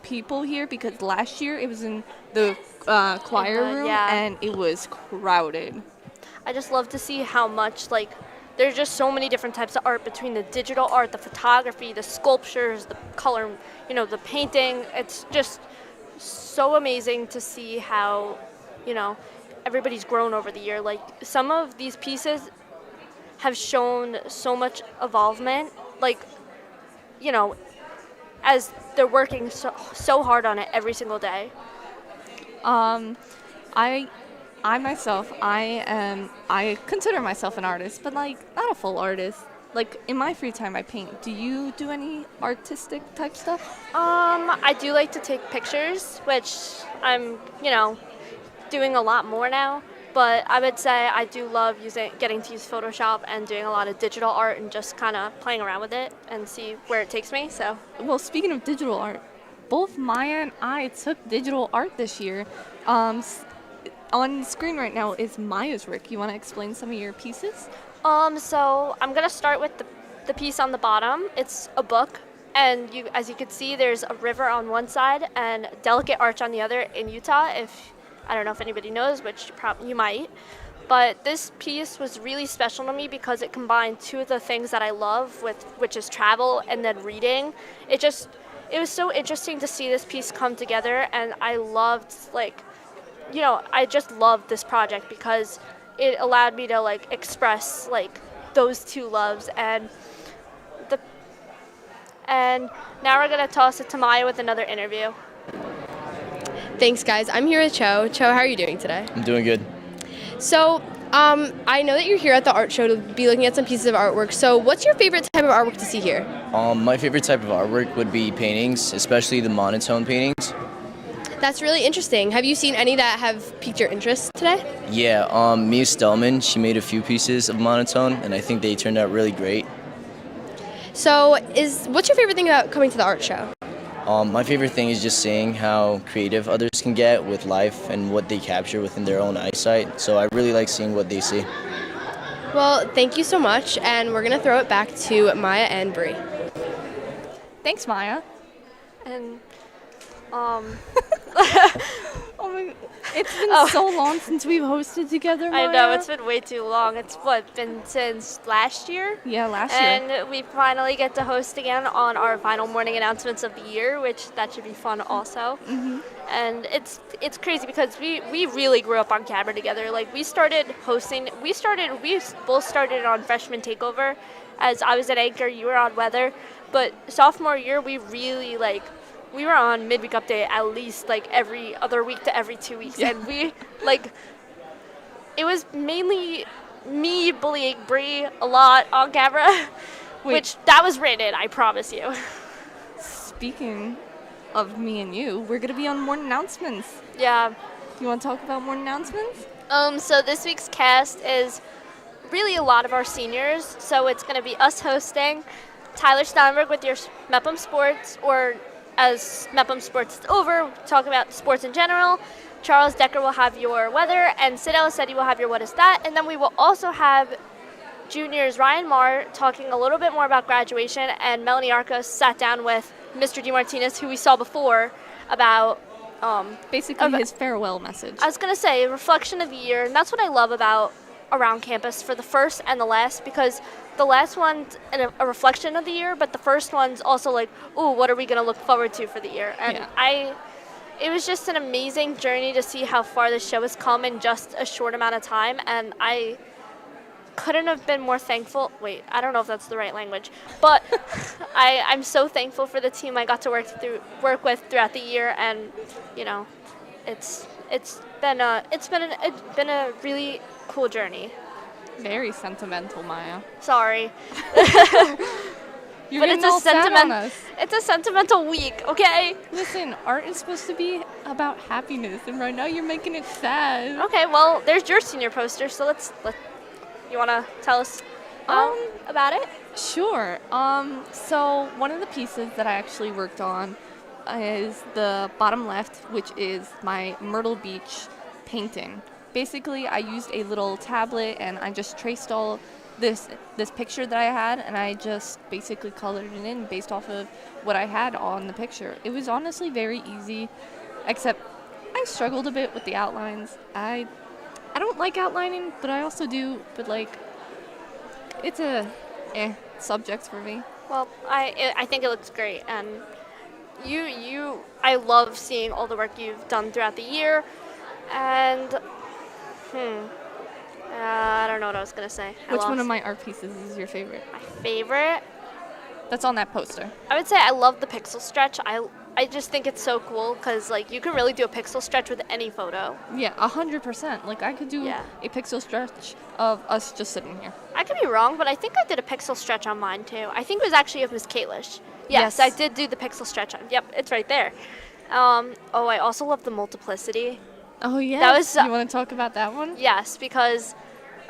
people here because last year it was in the choir room, yeah. and it was crowded. I just love to see how much, like, there's just so many different types of art between the digital art, the photography, the sculptures, the color, the painting. It's just so amazing to see how, everybody's grown over the year. Like, some of these pieces have shown so much involvement, like, as they're working so hard on it every single day. I myself, I consider myself an artist, but like not a full artist. Like in my free time, I paint. Do you do any artistic type stuff? I do like to take pictures, which I'm, doing a lot more now. But I would say I do love getting to use Photoshop and doing a lot of digital art and just kind of playing around with it and see where it takes me. So. Well, speaking of digital art, both Maya and I took digital art this year. On the screen right now is Maya's work. You want to explain some of your pieces? So I'm gonna start with the piece on the bottom. It's a book, and as you can see, there's a river on one side and Delicate Arch on the other in Utah. I don't know if anybody knows, which you might. But this piece was really special to me because it combined two of the things that I love, which is travel and then reading. It was so interesting to see this piece come together, and I loved I just loved this project because it allowed me to express those two loves, and now we're gonna toss it to Maya with another interview. Thanks, guys. I'm here with Cho. Cho, how are you doing today? I'm doing good. So, I know that you're here at the art show to be looking at some pieces of artwork. So, what's your favorite type of artwork to see here? My favorite type of artwork would be paintings, especially the monotone paintings. That's really interesting. Have you seen any that have piqued your interest today? Yeah, Mia Stellman, she made a few pieces of monotone, and I think they turned out really great. So, what's your favorite thing about coming to the art show? My favorite thing is just seeing how creative others can get with life and what they capture within their own eyesight. So I really like seeing what they see. Well, thank you so much, and we're going to throw it back to Maya and Bree. Thanks, Maya. And, oh my, it's been so long since we've hosted together, Maya. I know, it's been way too long. It's been since last year? Yeah, last year. And we finally get to host again on our final morning announcements of the year, which that should be fun also. Mm-hmm. And it's crazy because we really grew up on camera together. Like, we both started on Freshman Takeover, as I was at Anchor, you were on Weather. But sophomore year, we really we were on Midweek Update at least every other week to every 2 weeks. Yeah. And we it was mainly me bullying Bree a lot on camera, which that was written, I promise you. Speaking of me and you, we're going to be on morning announcements. Yeah. You want to talk about morning announcements? So this week's cast is really a lot of our seniors. So it's going to be us hosting, Tyler Steinberg with your Mepham Sports, or as Mepham Sports is over, talk about sports in general. Charles Decker will have your weather, and Sid Elasetti will have your what is that. And then we will also have juniors Ryan Marr talking a little bit more about graduation, and Melanie Arcos sat down with Mr. DeMartinez, who we saw before, about basically his farewell message. I was going to say, a reflection of the year, and that's what I love about around campus for the first and the last, because the last one's a reflection of the year, but the first one's also ooh, what are we going to look forward to for the year? And it was just an amazing journey to see how far this show has come in just a short amount of time, and couldn't have been more thankful. Wait, I don't know if that's the right language, but I'm so thankful for the team I got to work with throughout the year, and you know, it's been a really cool journey. Very sentimental, Maya. Sorry. You're But getting all sad on us. it's a sentimental week, okay? Listen, art is supposed to be about happiness, and right now you're making it sad. Okay, well, there's your senior poster, so you want to tell us about it? Sure. So one of the pieces that I actually worked on is the bottom left, which is my Myrtle Beach painting. Basically, I used a little tablet and I just traced all this picture that I had, and I just basically colored it in based off of what I had on the picture. It was honestly very easy, except I struggled a bit with the outlines. I don't like outlining, but I also do, but like it's a subject for me. Well, I think it looks great, and I love seeing all the work you've done throughout the year, and I don't know what I was gonna say. Which one of my art pieces is your favorite? My favorite? That's on that poster. I would say I love the pixel stretch. I just think it's so cool because like you can really do a pixel stretch with any photo. Yeah, 100%. Like I could do a pixel stretch of us just sitting here. I could be wrong, but I think I did a pixel stretch on mine too. I think it was actually of Miss Kalish. Yes, I did do the pixel stretch on. Yep, it's right there. I also love the multiplicity. Oh yeah. That was. You want to talk about that one? Yes, because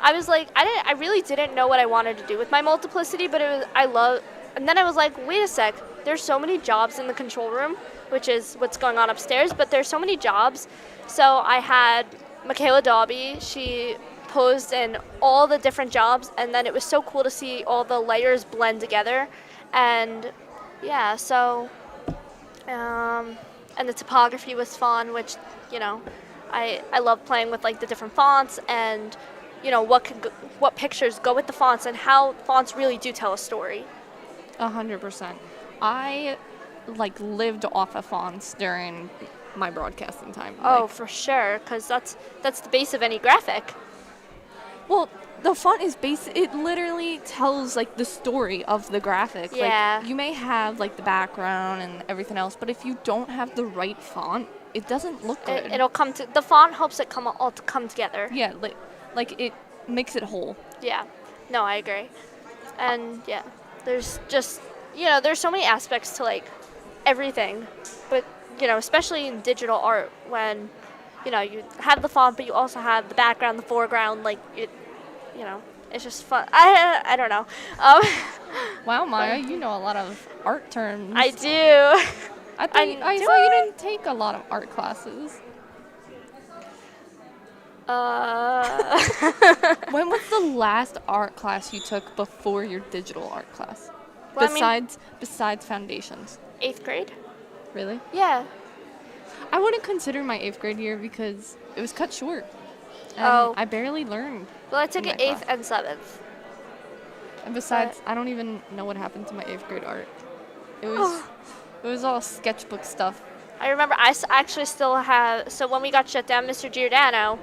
I was like, I really didn't know what I wanted to do with my multiplicity, but and then I was like, wait a sec, there's so many jobs in the control room, which is what's going on upstairs, but there's so many jobs. So I had Michaela Dobby, she posed in all the different jobs, and then it was so cool to see all the layers blend together. And yeah, so, and the typography was fun, which, you know, I love playing with like the different fonts and, you know, what pictures go with the fonts and how fonts really do tell a story. 100%. I like lived off of fonts during my broadcasting time. Oh, like, for sure, because that's the base of any graphic. Well, the font is it literally tells like the story of the graphic. Yeah. Like, you may have like the background and everything else, but if you don't have the right font, it doesn't look good. The font helps it all come together. Yeah, like it makes it whole. Yeah. No, I agree. And yeah, there's just, you know, there's so many aspects to like everything, but you know, especially in digital art when, you know, you have the font, but you also have the background, the foreground, like it, you know, it's just fun. I don't know. Wow, Maya, you know a lot of art terms. I do. I saw you didn't take a lot of art classes. When was the last art class you took before your digital art class? Well, besides foundations. 8th grade. Really? Yeah. I wouldn't consider my 8th grade year because it was cut short. And I barely learned. Well, I took it 8th and 7th. And besides, I don't even know what happened to my 8th grade art. It was all sketchbook stuff. I remember I actually still have, so when we got shut down, Mr. Giordano,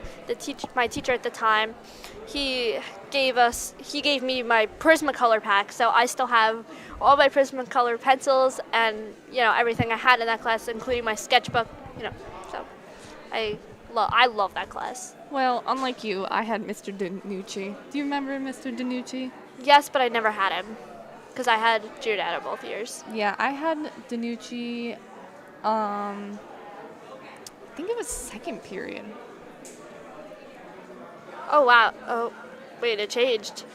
my teacher at the time, he gave me my Prismacolor pack, so I still have all my Prismacolor pencils and, you know, everything I had in that class, including my sketchbook, you know, so I love that class. Well, unlike you, I had Mr. DiNucci. Do you remember Mr. DiNucci? Yes, but I never had him, because I had Giordano both years. Yeah, I had DiNucci. I think it was second period. Oh, wow. Oh, wait, it changed.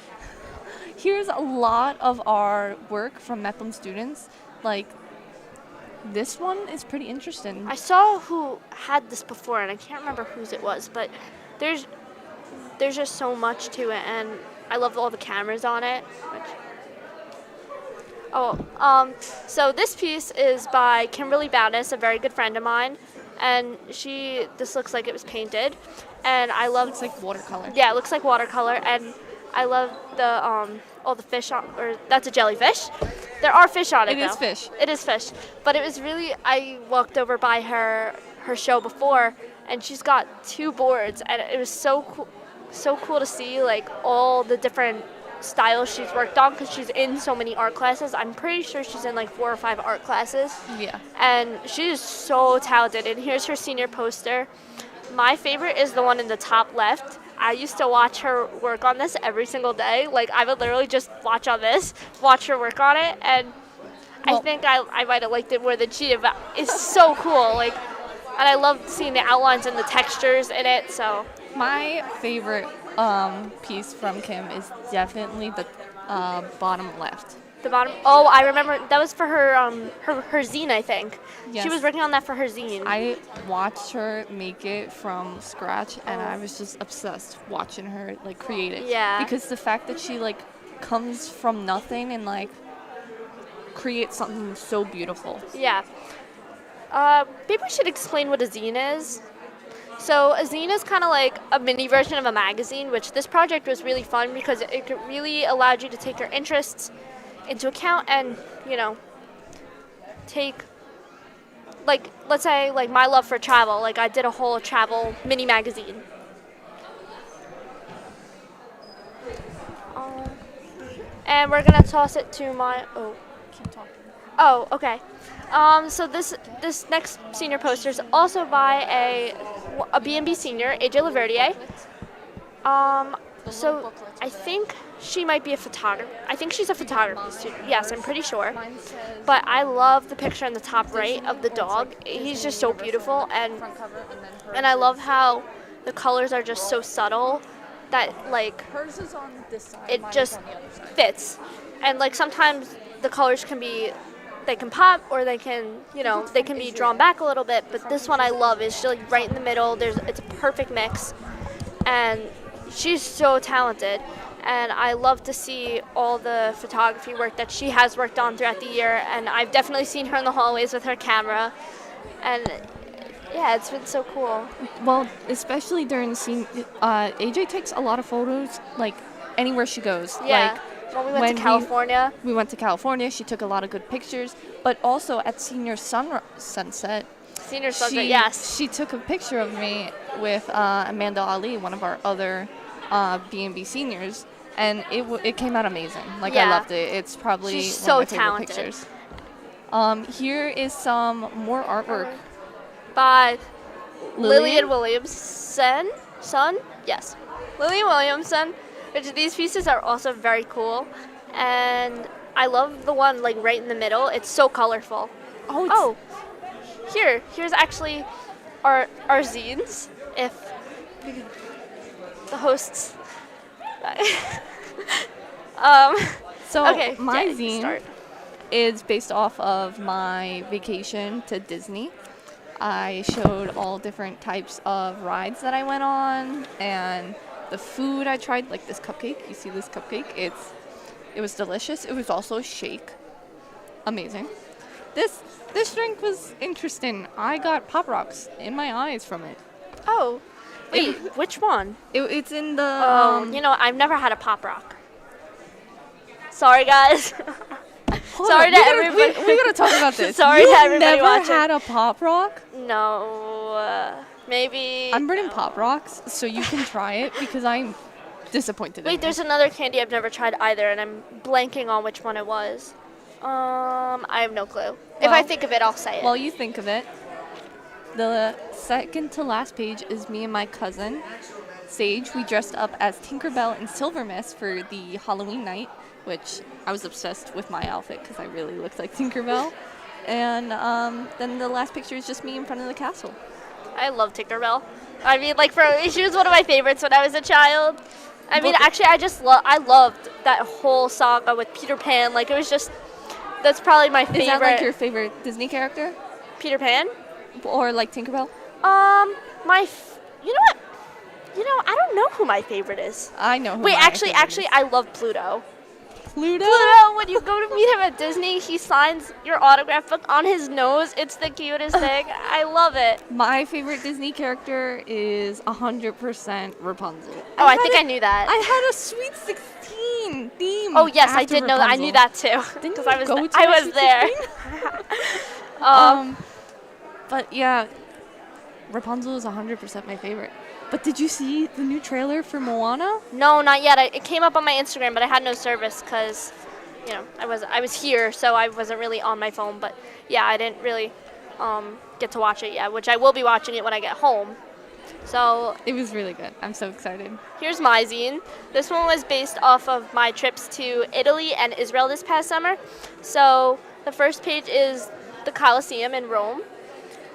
Here's a lot of our work from Mepham students. Like, this one is pretty interesting. I saw who had this before, and I can't remember whose it was, but there's just so much to it, and I love all the cameras on it. So this piece is by Kimberly Bowness, a very good friend of mine, and this looks like it was painted, and I love. Looks like watercolor. Yeah, it looks like watercolor, and I love all the fish that's a jellyfish. There are fish on it. It is fish. It is fish, but it was really. I walked over by her show before, and she's got 2 boards, and it was so cool. so cool to see like all the different styles she's worked on because she's in so many art classes. I'm pretty sure she's in like 4 or 5 art classes. Yeah. And she is so talented. And here's her senior poster. My favorite is the one in the top left. I used to watch her work on this every single day. Like, I would literally just watch her work on it, and I think I might have liked it more than she did, but it's so cool. Like, and I love seeing the outlines and the textures in it, so. My favorite piece from Kim is definitely the bottom left. The bottom. Oh, I remember that was for her her zine, I think. Yes. She was working on that for her zine. I watched her make it from scratch, and I was just obsessed watching her like create it. Yeah. Because the fact that she like comes from nothing and like creates something so beautiful. Yeah. Maybe we should explain what a zine is. So a zine is kind of like a mini version of a magazine, which this project was really fun because it really allowed you to take your interests into account and, you know, take, like, let's say, like, my love for travel. Like, I did a whole travel mini magazine. And we're going to toss it to my, Keep talking. oh, okay. So this next senior poster is also by a B&B senior, AJ Laverdier. So I think she might be a photographer. I think she's a photography student. Yes, I'm pretty sure. But I love the picture in the top right of the dog. He's just so beautiful, and I love how the colors are just so subtle that like Hers is on this side. it mine is just on the other side. fits. And like sometimes the colors they can pop, or they can, you know, they can be drawn back a little bit. But this one I love is like right in the middle. It's a perfect mix, and she's so talented. And I love to see all the photography work that she has worked on throughout the year. And I've definitely seen her in the hallways with her camera, and yeah, it's been so cool. Well, especially during the scene, AJ takes a lot of photos, like anywhere she goes. Yeah. Like, when we went to California. We went to California. She took a lot of good pictures, but also at Senior Sunset. Senior Sunset, yes. She took a picture of me with Amanda Ali, one of our other B&B seniors, and it came out amazing. Like, I loved it. It's probably She's one so of my favorite talented. pictures. Here is some more artwork By Lillian? Lillian Williamson. Yes. Lillian Williamson. Which these pieces are also very cool. And I love the one like right in the middle. It's so colorful. Oh, here's actually our zines. If the hosts. So okay, my yeah, zine start. is based off of my vacation to Disney. I showed all different types of rides that I went on and the food I tried, like this cupcake. You see this cupcake? It was delicious. It was also a shake. Amazing. This drink was interesting. I got Pop Rocks in my eyes from it. Oh, wait, which one? It's in the. You know, I've never had a Pop Rock. Sorry, guys. Sorry to everybody. We gotta talk about this. Sorry to everybody never watching. had a Pop Rock? No, maybe. I'm bringing Pop Rocks so you can try it because I'm disappointed. Wait, in there's it. another candy I've never tried either, and I'm blanking on which one it was. I have no clue. If I think of it, I'll say it. While you think of it, the second to last page is me and my cousin, Sage. We dressed up as Tinkerbell and Silver Mist for the Halloween night, which I was obsessed with my outfit because I really looked like Tinkerbell. And then the last picture is just me in front of the castle. I love Tinkerbell. I mean, like, she was one of my favorites when I was a child. I mean, actually, I loved that whole saga with Peter Pan. Like, it was just, that's probably my favorite. Is that like your favorite Disney character? Peter Pan? Or like Tinkerbell? You know what? You know, I don't know who my favorite is. I know who Wait, my actually, favorite is. I love Pluto. Pluto? Pluto, when you go to meet him at Disney, he signs your autograph book on his nose. It's the cutest thing. I love it. My favorite Disney character is 100% Rapunzel. Oh, I think I knew that. I had a Sweet 16 theme. Oh, yes, I after did know that. I knew Rapunzel. that too. Didn't Because you I was, go to I a was Sweet there. But yeah, Rapunzel is 100% my favorite. But did you see the new trailer for Moana? No, not yet. It came up on my Instagram, but I had no service because, I was here, so I wasn't really on my phone. But yeah, I didn't really get to watch it yet, which I will be watching it when I get home. So It was really good. I'm so excited. here's my zine. This one was based off of my trips to Italy and Israel this past summer. So the first page is the Colosseum in Rome.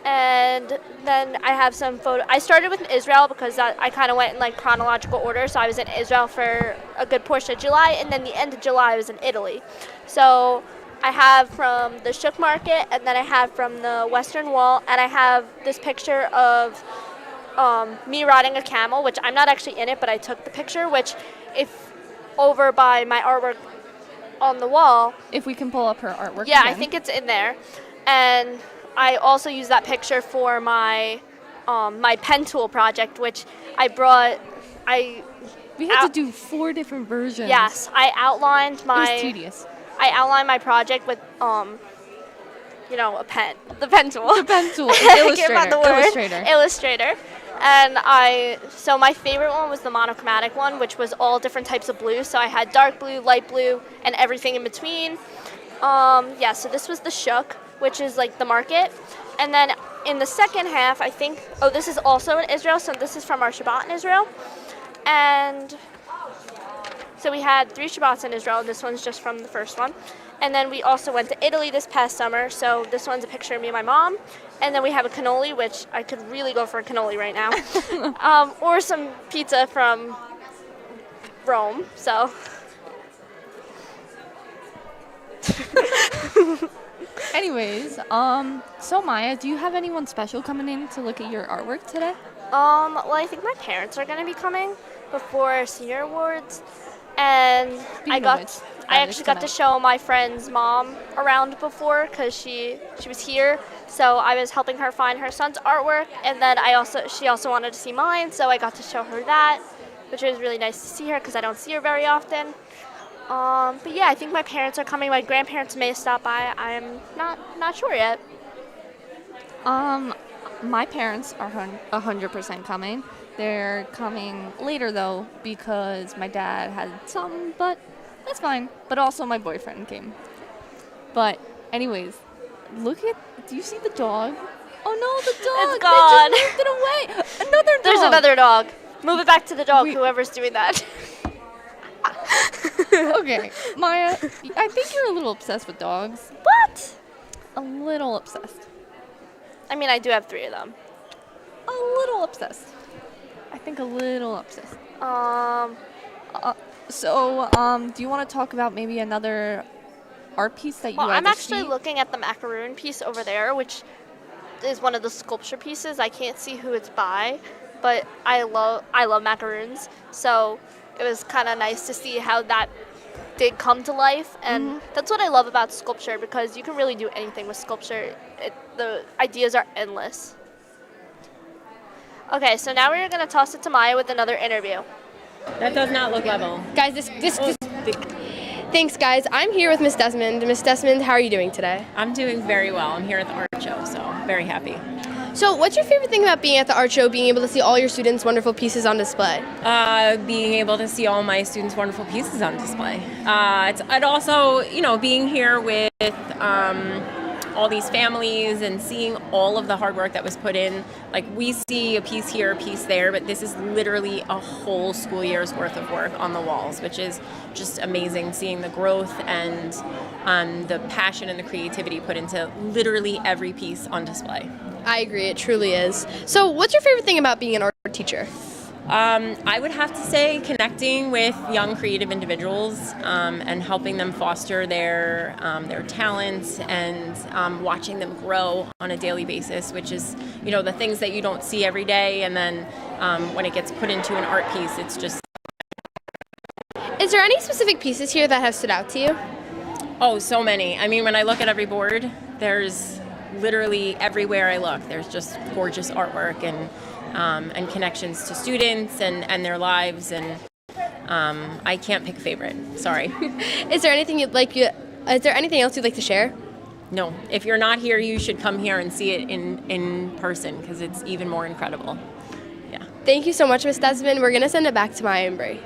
And then I have some photos. I started with Israel because I kind of went in like chronological order. So I was in Israel for a good portion of July, and then the end of July I was in Italy. So I have from the Shuk Market, and then I have from the Western Wall, and I have this picture of me riding a camel, which I'm not actually in it, but I took the picture, which if over by my artwork on the wall. If we can pull up her artwork. Yeah, again. I think it's in there. And I also use that picture for my my pen tool project, which I brought. We had to do 4 different versions. Yes, I outlined my. It was tedious. I outlined my project with a pen, the pen tool. The pen tool. Illustrator. And so my favorite one was the monochromatic one, which was all different types of blue. So I had dark blue, light blue, and everything in between. So this was the Shuk, which is like the market. And then in the second half, I think, this is also in Israel. So this is from our Shabbat in Israel. And so we had 3 Shabbats in Israel. This one's just from the first one. And then we also went to Italy this past summer. So this one's a picture of me and my mom. And then we have a cannoli, which I could really go for a cannoli right now. Or some pizza from Rome. So. Anyways, so Maya, do you have anyone special coming in to look at your artwork today? Well, I think my parents are going to be coming before senior awards. And I actually got to show my friend's mom around before because she was here. So I was helping her find her son's artwork, and then she also wanted to see mine, so I got to show her that, which was really nice to see her because I don't see her very often. But yeah, I think my parents are coming. My grandparents may stop by. I'm not sure yet. My parents are 100% coming. They're coming later though because my dad had some, but that's fine. But also my boyfriend came. But anyways, do you see the dog? Oh no, the dog! It's gone. They just moved it away. Another dog. There's another dog. Move it back to the dog, whoever's doing that. Okay, Maya, I think you're a little obsessed with dogs. What? A little obsessed. I mean, I do have 3 of them. A little obsessed. I think a little obsessed. Do you want to talk about maybe another art piece that you Well, I'm actually see? looking at the macaroon piece over there, which is one of the sculpture pieces. I can't see who it's by, but I love macaroons. So it was kind of nice to see how that did come to life, and that's what I love about sculpture, because you can really do anything with sculpture. The ideas are endless. Okay, so now we're gonna toss it to Maya with another interview. That does not look level. Guys, thanks, guys. I'm here with Miss Desmond. Miss Desmond, how are you doing today? I'm doing very well. I'm here at the art show, so very happy. So what's your favorite thing about being at the art show, being able to see all your students' wonderful pieces on display? Being able to see all my students' wonderful pieces on display. And also, being here with all these families and seeing all of the hard work that was put in. Like, we see a piece here, a piece there, but this is literally a whole school year's worth of work on the walls, which is just amazing, seeing the growth and the passion and the creativity put into literally every piece on display. I agree, it truly is. So what's your favorite thing about being an art teacher? I would have to say connecting with young creative individuals and helping them foster their talents and watching them grow on a daily basis, which is, the things that you don't see every day. And then when it gets put into an art piece, it's just... Is there any specific pieces here that have stood out to you? Oh, so many. I mean, when I look at every board, there's literally everywhere I look, there's just gorgeous artwork and connections to students and their lives, and I can't pick a favorite. Sorry. Is there anything Is there anything else you'd like to share? No. If you're not here, you should come here and see it in person, because it's even more incredible. Yeah. Thank you so much, Ms. Desmond. We're going to send it back to Maya and Bray.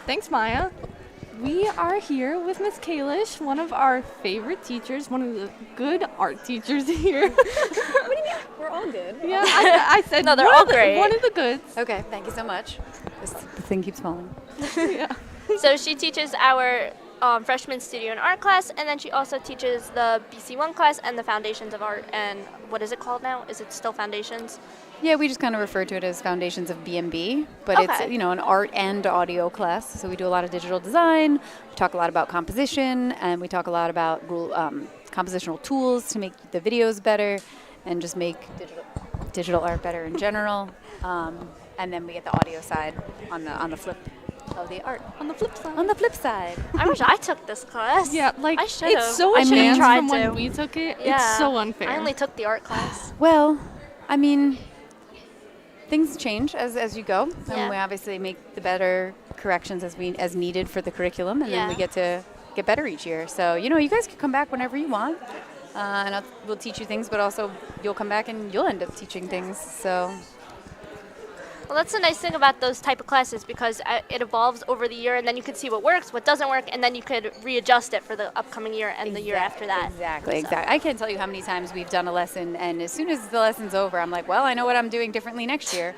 Thanks, Maya. We are here with Miss Kalish, one of our favorite teachers, one of the good art teachers here. What do you mean? We're all good. Yeah, I said No, they're all great. One of the goods. Okay, thank you so much. The thing keeps falling. Yeah. So she teaches our freshman studio and art class, and then she also teaches the BC1 class and the Foundations of Art. And what is it called now? Is it still Foundations? Yeah, we just kind of refer to it as Foundations of B&B, but it's, Okay. an art and audio class. So we do a lot of digital design, we talk a lot about composition, and we talk a lot about compositional tools to make the videos better and just make digital art better in general. And then we get the audio side on the flip of the art. On the flip side. On the flip side. I wish I took this class. Yeah, like I should have. it's so I should've advanced tried from to. when we took it. Yeah. It's so unfair. I only took the art class. Well, I mean, things change as you go, Yeah. and we obviously make the better corrections as needed for the curriculum, and then we Yeah. get to get better each year. So you guys can come back whenever you want, and we'll teach you things, but also you'll come back and you'll end up teaching things. So Well, that's the nice thing about those type of classes, because it evolves over the year, and then you can see what works, what doesn't work, and then you could readjust it for the upcoming year and the year after that. Exactly. I can't tell you how many times we've done a lesson, and as soon as the lesson's over, I'm like, well, I know what I'm doing differently next year.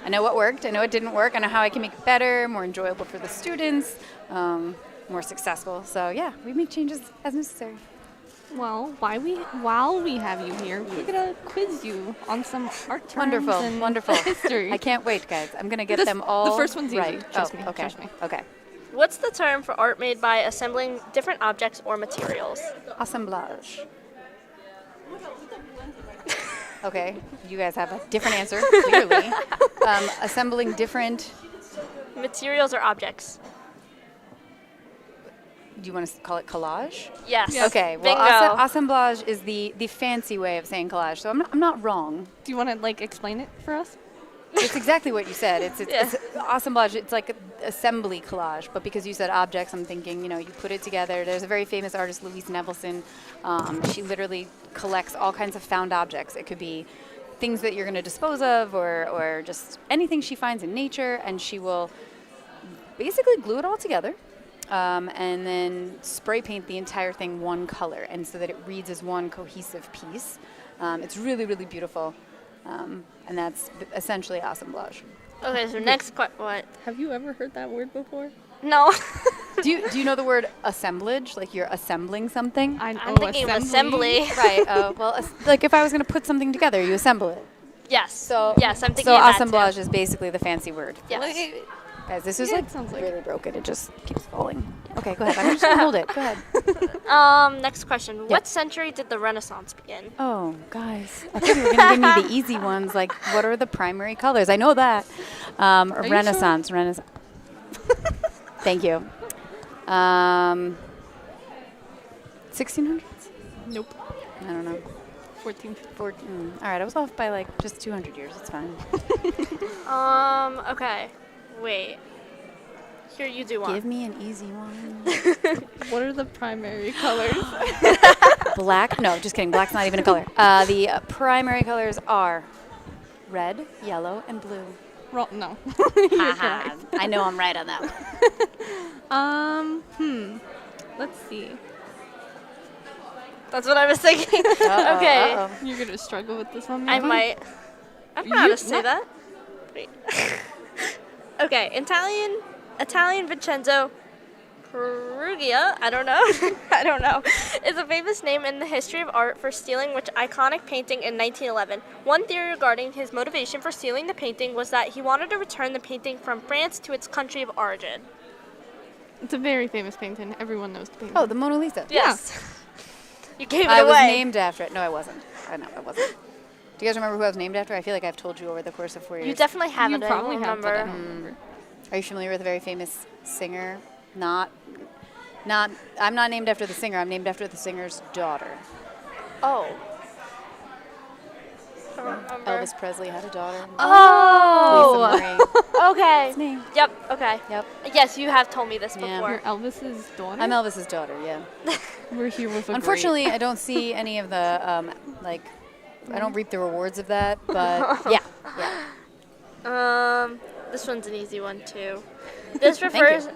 I know what worked. I know it didn't work. I know how I can make it better, more enjoyable for the students, more successful. So yeah, we make changes as necessary. Well, while we have you here, we're gonna quiz you on some art terms and Wonderful. history. I can't wait, guys. I'm gonna get them all The first one's easy. right. Trust me. Okay. Trust me. Okay. What's the term for art made by assembling different objects or materials? Assemblage. Okay, you guys have a different answer, clearly. Assembling different. Materials or objects? Do you want to call it collage? Yes. Okay. Well, Bingo. assemblage is the fancy way of saying collage. So I'm not wrong. Do you want to explain it for us? It's exactly what you said. It's Yeah. assemblage. It's like assembly collage, but because you said objects, I'm thinking, you put it together. There's a very famous artist, Louise Nevelson. She literally collects all kinds of found objects. It could be things that you're going to dispose of, or just anything she finds in nature, and she will basically glue it all together. And then spray paint the entire thing one color, and so that it reads as one cohesive piece. It's really, really beautiful, and that's essentially assemblage. Okay, so next what? Have you ever heard that word before? No. Do you know the word assemblage? Like you're assembling something? I'm thinking of assembly. Right. Well, like if I was going to put something together, you assemble it. Yes. So yes, I'm thinking so of that assemblage too. is basically the fancy word. Yes. Guys, this is sounds like really broken. It just keeps falling. Okay, go ahead. I'm just gonna hold it. Go ahead. Next question. What century did the Renaissance begin? Oh, guys, I thought you were gonna give me the easy ones. Like, what are the primary colors? I know that. Renaissance. Renaissance. Thank you. 1600s? Nope. I don't know. 14. 14. All right, I was off by just 200 years. It's fine. Okay. Wait. Here, you do one. Give me an easy one. What are the primary colors? Black? No, just kidding. Black's not even a color. The primary colors are red, yellow, and blue. No. I know I'm right on that one. Let's see. That's what I was thinking. Okay. You're gonna struggle with this one. I maybe? might. I don't know how to say that. Wait. Okay, Italian Vincenzo Perugia, I don't know, is a famous name in the history of art for stealing which iconic painting in 1911. One theory regarding his motivation for stealing the painting was that he wanted to return the painting from France to its country of origin. It's a very famous painting. Everyone knows the painting. Oh, the Mona Lisa. Yes. You gave it I away. was named after it. No, I wasn't. I know, I wasn't. Do you guys remember who I was named after? I feel like I've told you over the course of 4 years. You definitely have You it. probably I don't have, but I remember. don't remember. Are you familiar with a very famous singer? I'm not named after the singer. I'm named after the singer's daughter. Oh. I don't remember. Elvis Presley had a daughter. Oh. Lisa Marie. Okay. That's me. Yep. Okay. Yep. Yes, you have told me this Yeah. before. You're Elvis's daughter? I'm Elvis's daughter, yeah. We're here with a Unfortunately, I don't see any of the I don't reap the rewards of that, but yeah. This one's an easy one too. This refers.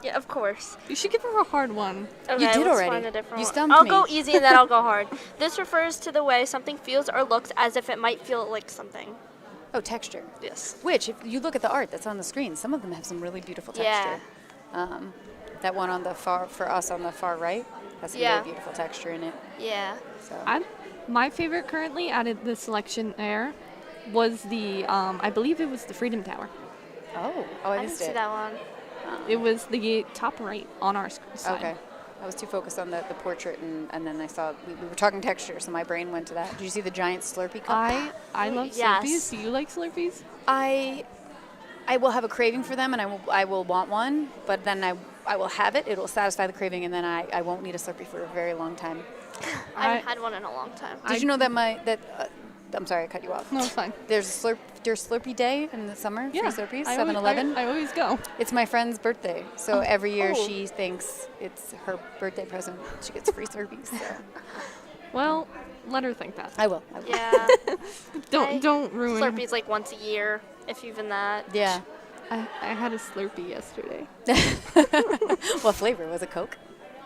Yeah, of course. You should give her a hard one. Okay, You did let's already. find a different You one. stumped I'll me. go easy and then I'll go hard. This refers to the way something feels or looks as if it might feel like something. Oh, texture. Yes. Which, if you look at the art that's on the screen, some of them have some really beautiful texture. Yeah. That one on the far, for us on the far right, has some Yeah. really beautiful texture in it. Yeah. So My favorite currently out of the selection there was the, I believe it was the Freedom Tower. Oh, I I didn't missed see it. that one. It was the top right on our side. Okay. I was too focused on the portrait, and then I saw, we were talking texture, so my brain went to that. Did you see the giant Slurpee cup? I love Yes. Slurpees. Do you like Slurpees? I will have a craving for them, and I will want one, but then I will have it. It will satisfy the craving, and then I won't need a Slurpee for a very long time. I haven't had one in a long time. Did you know that I'm sorry, I cut you off. No, it's fine. There's Slurpee Day in the summer. Yeah. Free Slurpees, I 7-Eleven. I always go. It's my friend's birthday, so every year Oh. she thinks it's her birthday present. She gets free Slurpees. So. Well, let her think that. I will. Yeah. Don't ruin. Slurpees like once a year, if even that. Yeah. I had a Slurpee yesterday. What flavor? Was it Coke?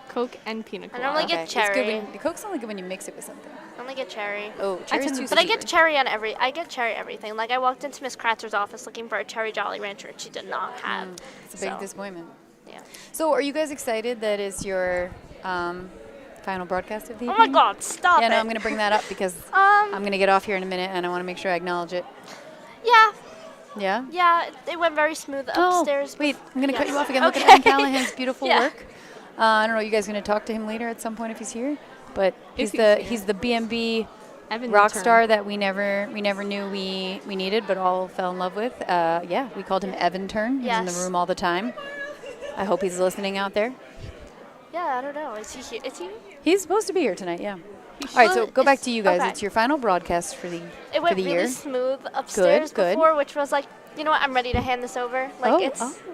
Coke and pina I colada. normally get It's good cherry. when, the Coke's only good when you mix it with something. I only get cherry. Oh, cherry's tend too to- But I get sweet. cherry on I get cherry everything. Like I walked into Miss Kratzer's office looking for a cherry Jolly Rancher, and she did not have. It's a big so, disappointment. Yeah. So, are you guys excited that it's your final broadcast of the Oh evening? my God! Stop Yeah, it. no, I'm going to bring that up because I'm going to get off here in a minute, and I want to make sure I acknowledge it. Yeah. Yeah? Yeah. It went very smooth upstairs. Oh, wait, I'm going to cut you Yes. off again. Look at Okay. Evan Callahan's beautiful Yeah. work. I don't know, you guys going to talk to him later at some point if he's here? But he's the B&B Evan rock Turn. star that we never knew we needed, but all fell in love with. Yeah, we called him Evan Turn. He's in the Yes. room all the time. I hope he's listening out there. Yeah, I don't know. Is he here? Is he? He's supposed to be here tonight, yeah. All right, so go back to you guys. Okay. It's your final broadcast for the It for went the really year. smooth upstairs good. before, which was like, you know what? I'm ready to hand this over. Like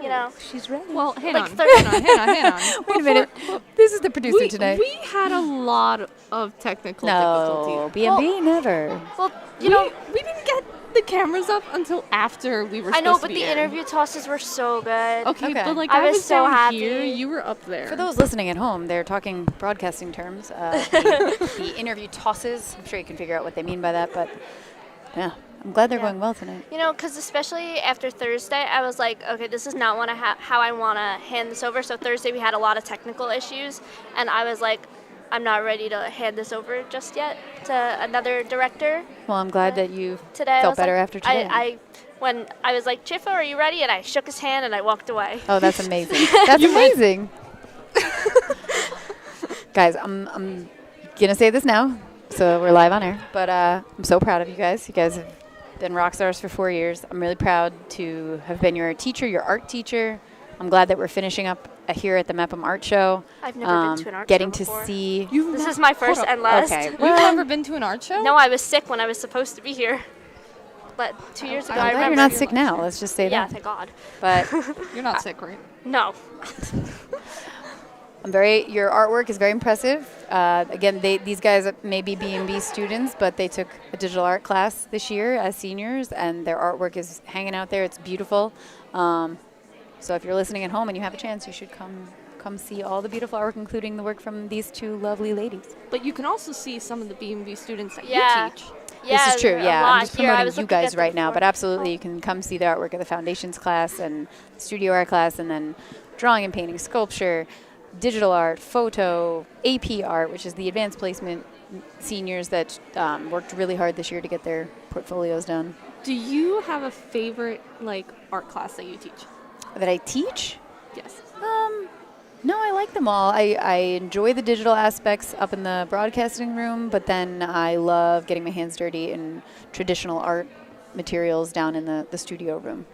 you know. She's ready. Well, hang Like on. 30 hang on. Wait a minute. This is the producer tonight. We had a lot of technical No, difficulties. B&B never. Well, you know. We didn't get the cameras up until after we were I know, supposed but to the be airing. interview tosses were so good. Okay, Okay. but like I I was was so down happy. here, you were up there. For those listening at home, they're talking broadcasting terms. The interview tosses. I'm sure you can figure out what they mean by that, but yeah, I'm glad they're Yeah. going well tonight. You know, because especially after Thursday, I was like, okay, this is not how I want to hand this over. So Thursday we had a lot of technical issues, and I was like, I'm not ready to hand this over just yet to another director. Well, I'm glad that you Today I felt was better like, after today. When I was like, Chiffa, are you ready? And I shook his hand and I walked away. Oh, that's amazing. That's amazing. Guys, I'm gonna say this now, so we're live on air. But I'm so proud of you guys. You guys have been rock stars for 4 years. I'm really proud to have been your teacher, your art teacher. I'm glad that we're finishing up here at the Mepham Art Show. I've never been to an art getting show before. to see. This is my first and last. Okay. You've never been to an art show? No, I was sick when I was supposed to be here. But 2 years ago, I'm I glad remember. you're not sick now. Let's just say Yeah, that. thank God. But You're not sick, right? No. Your artwork is very impressive. Again, these guys may be B&B students, but they took a digital art class this year as seniors, and their artwork is hanging out there. It's beautiful. So if you're listening at home and you have a chance, you should come see all the beautiful artwork, including the work from these two lovely ladies. But you can also see some of the B&B students that Yeah. you teach. Yeah, This is true, a yeah. lot I'm just here. I promoting was you looking guys at them right now, before. but absolutely you can come see the artwork at the foundations class and studio art class, and then drawing and painting, sculpture, digital art, photo, AP art, which is the advanced placement seniors that worked really hard this year to get their portfolios done. Do you have a favorite like art class that you teach? That I teach? Yes. No, I like them all. I enjoy the digital aspects up in the broadcasting room, but then I love getting my hands dirty in traditional art materials down in the studio room.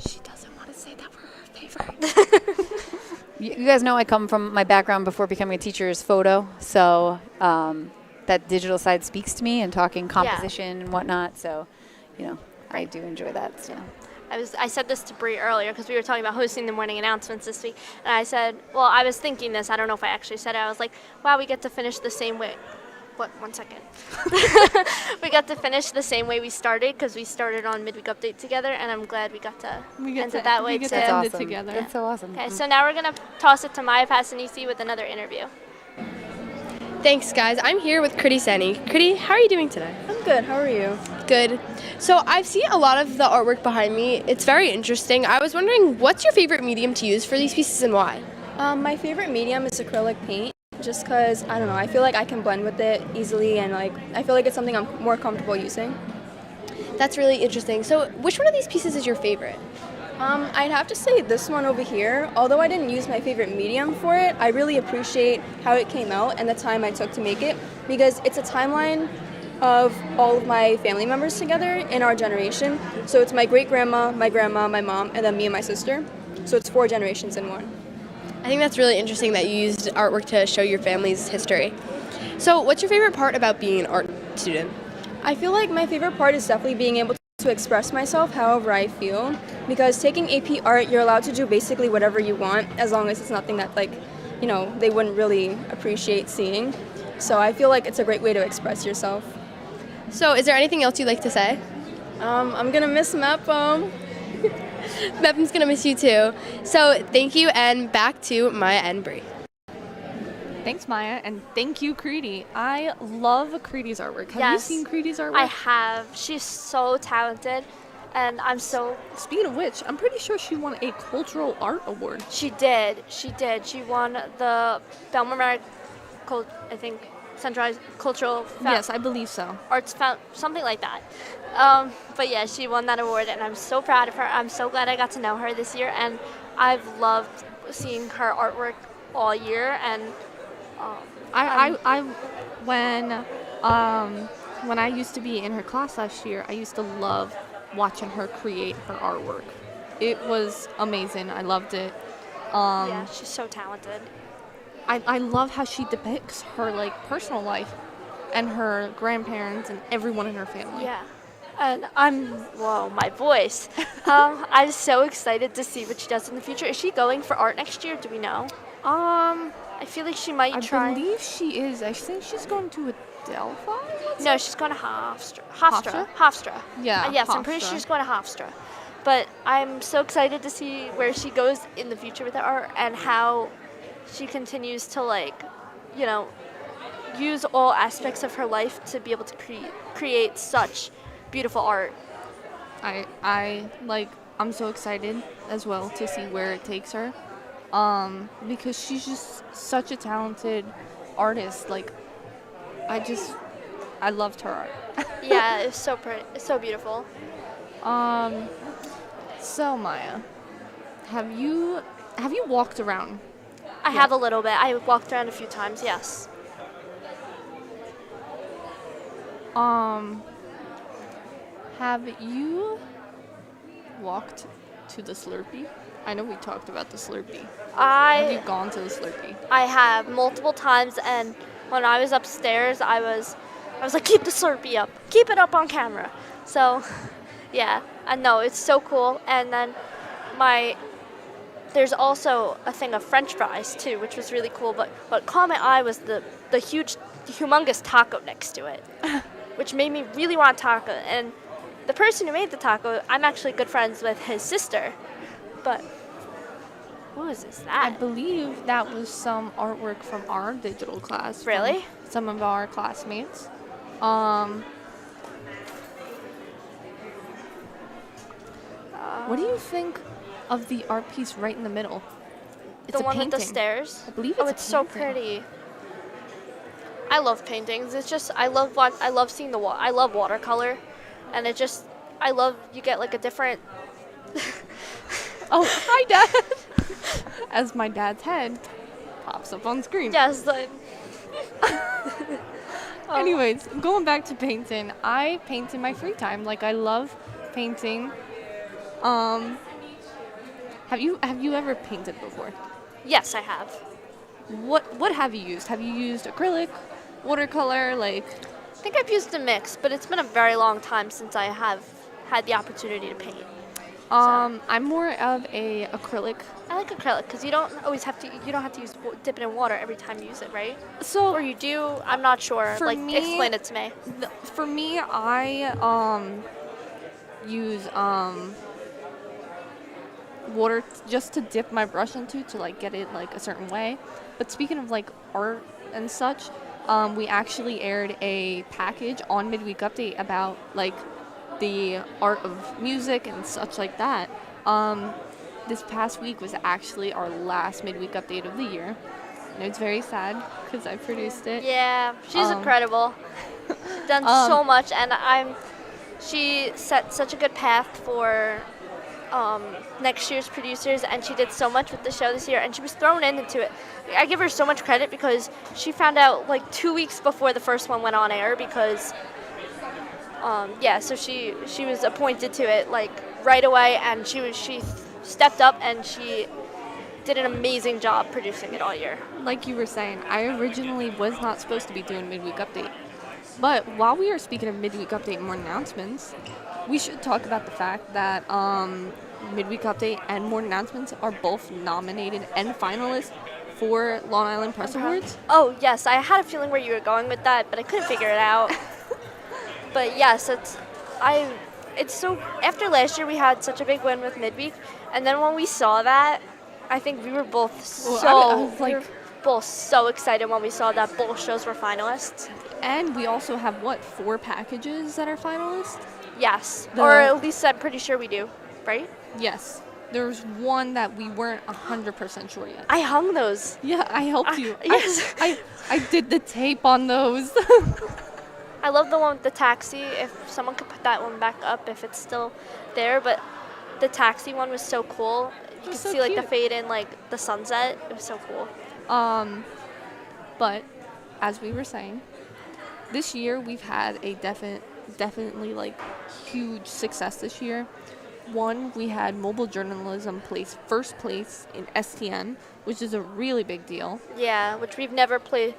She doesn't want to say that for her favorite. You guys know I come from, my background before becoming a teacher is photo, so that digital side speaks to me and talking composition and whatnot, so, I do enjoy that. So. I said this to Bree earlier because we were talking about hosting the morning announcements this week, and I said, well, I was thinking this. I don't know if I actually said it. I was like, wow, we get to finish the same way One second. We got to finish the same way we started because we started on midweek update together, and I'm glad we got to end it that way too. End it awesome. together. That's so awesome. Okay, so now we're gonna toss it to Maya Passanisi with another interview. Thanks, guys. I'm here with Kriti Seni. Kriti, how are you doing today? I'm good. How are you? Good. So I've seen a lot of the artwork behind me. It's very interesting. I was wondering, what's your favorite medium to use for these pieces and why? My favorite medium is acrylic paint, just because, I don't know, I feel like I can blend with it easily, and like I feel like it's something I'm more comfortable using. That's really interesting. So which one of these pieces is your favorite? I'd have to say this one over here. Although I didn't use my favorite medium for it, I really appreciate how it came out and the time I took to make it, because it's a timeline of all of my family members together in our generation. So it's my great-grandma, my grandma, my mom, and then me and my sister. So it's 4 generations in one. I think that's really interesting that you used artwork to show your family's history. So what's your favorite part about being an art student? I feel like my favorite part is definitely being able to express myself however I feel, because taking AP art, you're allowed to do basically whatever you want as long as it's nothing that, like, you know, they wouldn't really appreciate seeing. So I feel like it's a great way to express yourself. So is there anything else you'd like to say? I'm gonna miss Mepham. Mepham's gonna miss you too. So thank you, and back to Maya and Bree. Thanks, Maya, and thank you, Kriti. I love Kriti's artwork. Have you seen Kriti's artwork? I have. She's so talented, and I'm so... Speaking of which, I'm pretty sure she won a cultural art award. She did. She won the Bellmore-Merrick, I think, Centralized Cultural... Yes, I believe so. Arts something like that. But yeah, she won that award, and I'm so proud of her. I'm so glad I got to know her this year, and I've loved seeing her artwork all year, and... When I used to be in her class last year, I used to love watching her create her artwork. It was amazing. I loved it. Yeah, she's so talented. I love how she depicts her like personal life and her grandparents and everyone in her family. Yeah. And my voice. I'm so excited to see what she does in the future. Is she going for art next year? Do we know? I feel like she might try. I believe she is. I think she's going to Adelphi. No, she's going to Hofstra. Yeah. Yes, Hofstra. I'm pretty sure she's going to Hofstra. But I'm so excited to see where she goes in the future with her art and how she continues to, like, you know, use all aspects of her life to be able to create such beautiful art. I'm so excited as well to see where it takes her. Because she's just such a talented artist. Like, I loved her art. Yeah, it's so pretty. It's so beautiful. So Maya, have you walked around? I have a little bit. I walked around a few times, yes. Have you walked to the Slurpee? I know we talked about the Slurpee. Have you gone to the Slurpee? I have multiple times, and when I was upstairs, I was like, keep the Slurpee up. Keep it up on camera. So, yeah, I know, it's so cool. And then there's also a thing of French fries, too, which was really cool. But what caught my eye was the humongous taco next to it, which made me really want taco. And the person who made the taco, I'm actually good friends with his sister. But who is that? I believe that was some artwork from our digital class. Really? Some of our classmates. What do you think of the art piece right in the middle? It's the one painting. with the stairs? I believe it's so pretty. I love paintings. It's just I love seeing I love watercolor, and you get like a different. Oh, hi, Dad! As my dad's head pops up on screen. Yes. Anyways, going back to painting, I paint in my free time. Like, I love painting. Have you ever painted before? Yes, I have. What have you used? Have you used acrylic, watercolor, like? I think I've used a mix, but it's been a very long time since I have had the opportunity to paint. I'm more of a acrylic. I like acrylic because you don't have to dip it in water every time you use it, right? So Or you do? I'm not sure. for Like, me- explain it to me. For me, I use water just to dip my brush into to like get it like a certain way. But speaking of like art and such, we actually aired a package on Midweek Update about like the art of music and such like that. This past week was actually our last Midweek Update of the year. And it's very sad because I produced it. Yeah, she's incredible. She's done so much, and she set such a good path for next year's producers, and she did so much with the show this year, and she was thrown into it. I give her so much credit because she found out like 2 weeks before the first one went on air because so she was appointed to it like right away, and she stepped up and she did an amazing job producing it all year. Like you were saying, I originally was not supposed to be doing Midweek Update. But while we are speaking of Midweek Update and more announcements, we should talk about the fact that Midweek Update and More Announcements are both nominated and finalists for Long Island Press Awards. Oh, yes, I had a feeling where you were going with that, but I couldn't figure it out. But yes, it's so, after last year we had such a big win with Midweek, and then when we saw that, I think we were both we were both so excited when we saw that both shows were finalists. And we also have, 4 packages that are finalists? Yes, or at least I'm pretty sure we do, right? Yes. There's one that we weren't 100% sure yet. I hung those. Yeah, I helped you. Yes. I did the tape on those. I love the one with the taxi. If someone could put that one back up, if it's still there. But the taxi one was so cool. You could see like the fade in, like the sunset. It was so cool. But as we were saying, this year we've had a definitely like huge success this year. One, we had mobile journalism place first place in STN, which is a really big deal. Yeah, which we've never played.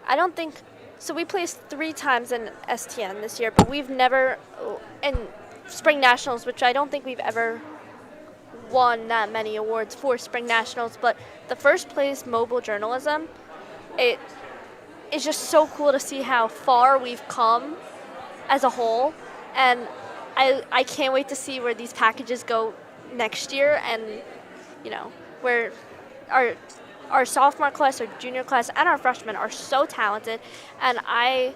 I don't think. So we placed 3 times in STN this year, but we've never in Spring Nationals, which I don't think we've ever won that many awards for Spring Nationals. But the first place mobile journalism, it is just so cool to see how far we've come as a whole, and I can't wait to see where these packages go next year, and where our sophomore class, our junior class, and our freshmen are so talented, and I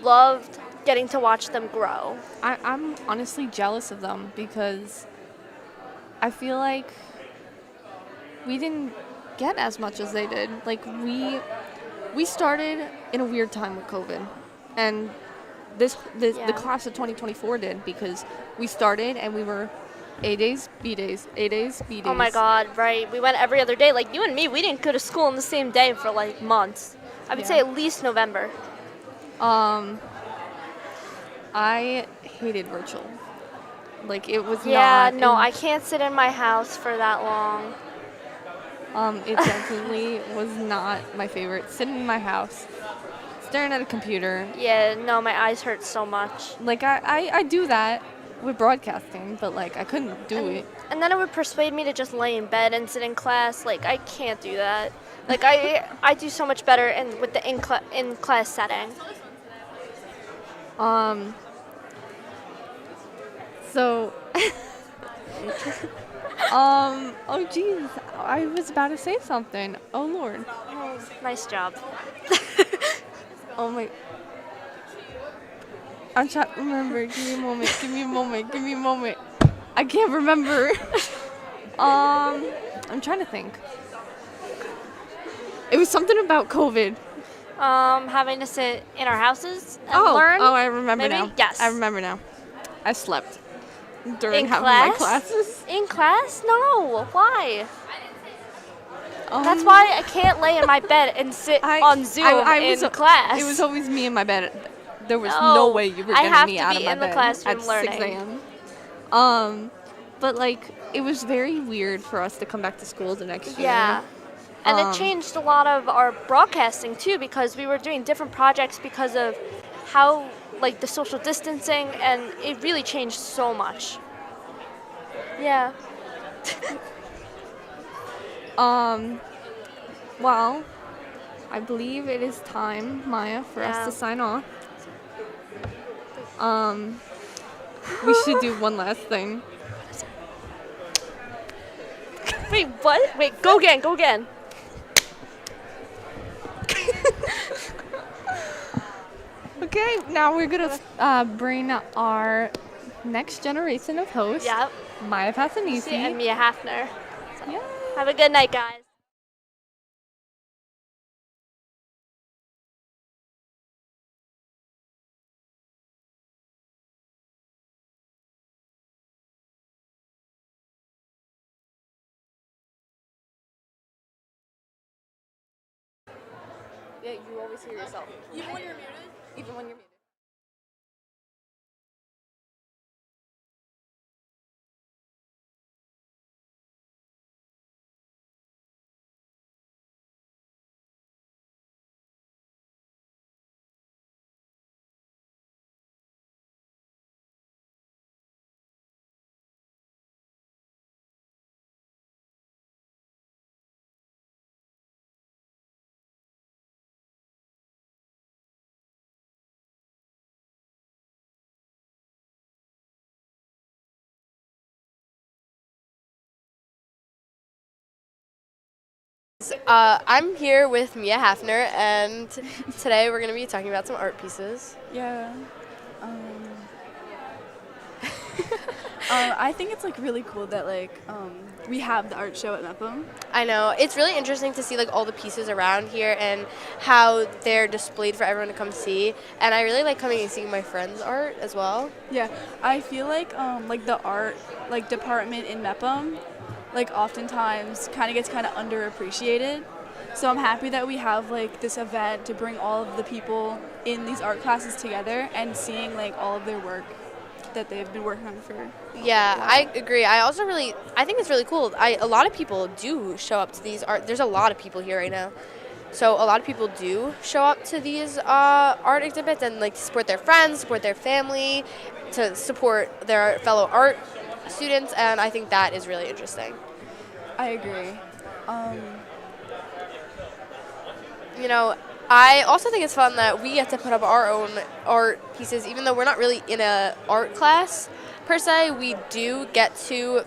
loved getting to watch them grow. I'm honestly jealous of them because I feel like we didn't get as much as they did. Like we started in a weird time with COVID, and the class of 2024 did, because we started and we were A days, B days, A days, B days. Oh my God, right. We went every other day. Like you and me, we didn't go to school on the same day for like months. I would say at least November. I hated virtual. Like it was I can't sit in my house for that long. It definitely was not my favorite. Sitting in my house, staring at a computer. Yeah, no, my eyes hurt so much. Like I do that with broadcasting, but like I couldn't do it. And then it would persuade me to just lay in bed and sit in class. Like I can't do that. Like I do so much better with the in class setting. So oh geez, I was about to say something. Oh Lord. Oh, nice job. Oh my. I'm trying to remember. Give me a moment. I can't remember. I'm trying to think. It was something about COVID. Having to sit in our houses and learn. Oh, I remember maybe? now. Yes. I remember now. I slept during in half class? of my classes. In class? No. Why? That's why I can't lay in my bed and sit on Zoom in class. It was always me in my bed. There was no way you were getting me out of my bed at 6 a.m. But like it was very weird for us to come back to school the next year. Yeah. And it changed a lot of our broadcasting too, because we were doing different projects because of how like the social distancing, and it really changed so much. Yeah. Well, I believe it is time, Maya, for us to sign off. We should do one last thing. Wait, what? Wait, go again. Okay, now we're gonna bring our next generation of hosts. Yep. Maya Passanisi. And Mia Hafner. So, yeah. Have a good night, guys. Yeah, you always hear yourself. Even when you're muted? Even when you're muted. I'm here with Mia Hafner, and today we're going to be talking about some art pieces. Yeah. I think it's like really cool that we have the art show at Mepham. I know. It's really interesting to see like all the pieces around here and how they're displayed for everyone to come see. And I really like coming and seeing my friends' art as well. Yeah, I feel like the art department in Mepham oftentimes kind of gets kind of underappreciated. So I'm happy that we have this event to bring all of the people in these art classes together and seeing all of their work that they've been working on for. Yeah, I agree. I think it's really cool. A lot of people do show up to these art. There's a lot of people here right now. So a lot of people do show up to these art exhibits and support their friends, support their family, to support their fellow art students, and I think that is really interesting. I agree. I also think it's fun that we get to put up our own art pieces, even though we're not really in a art class per se. We do get to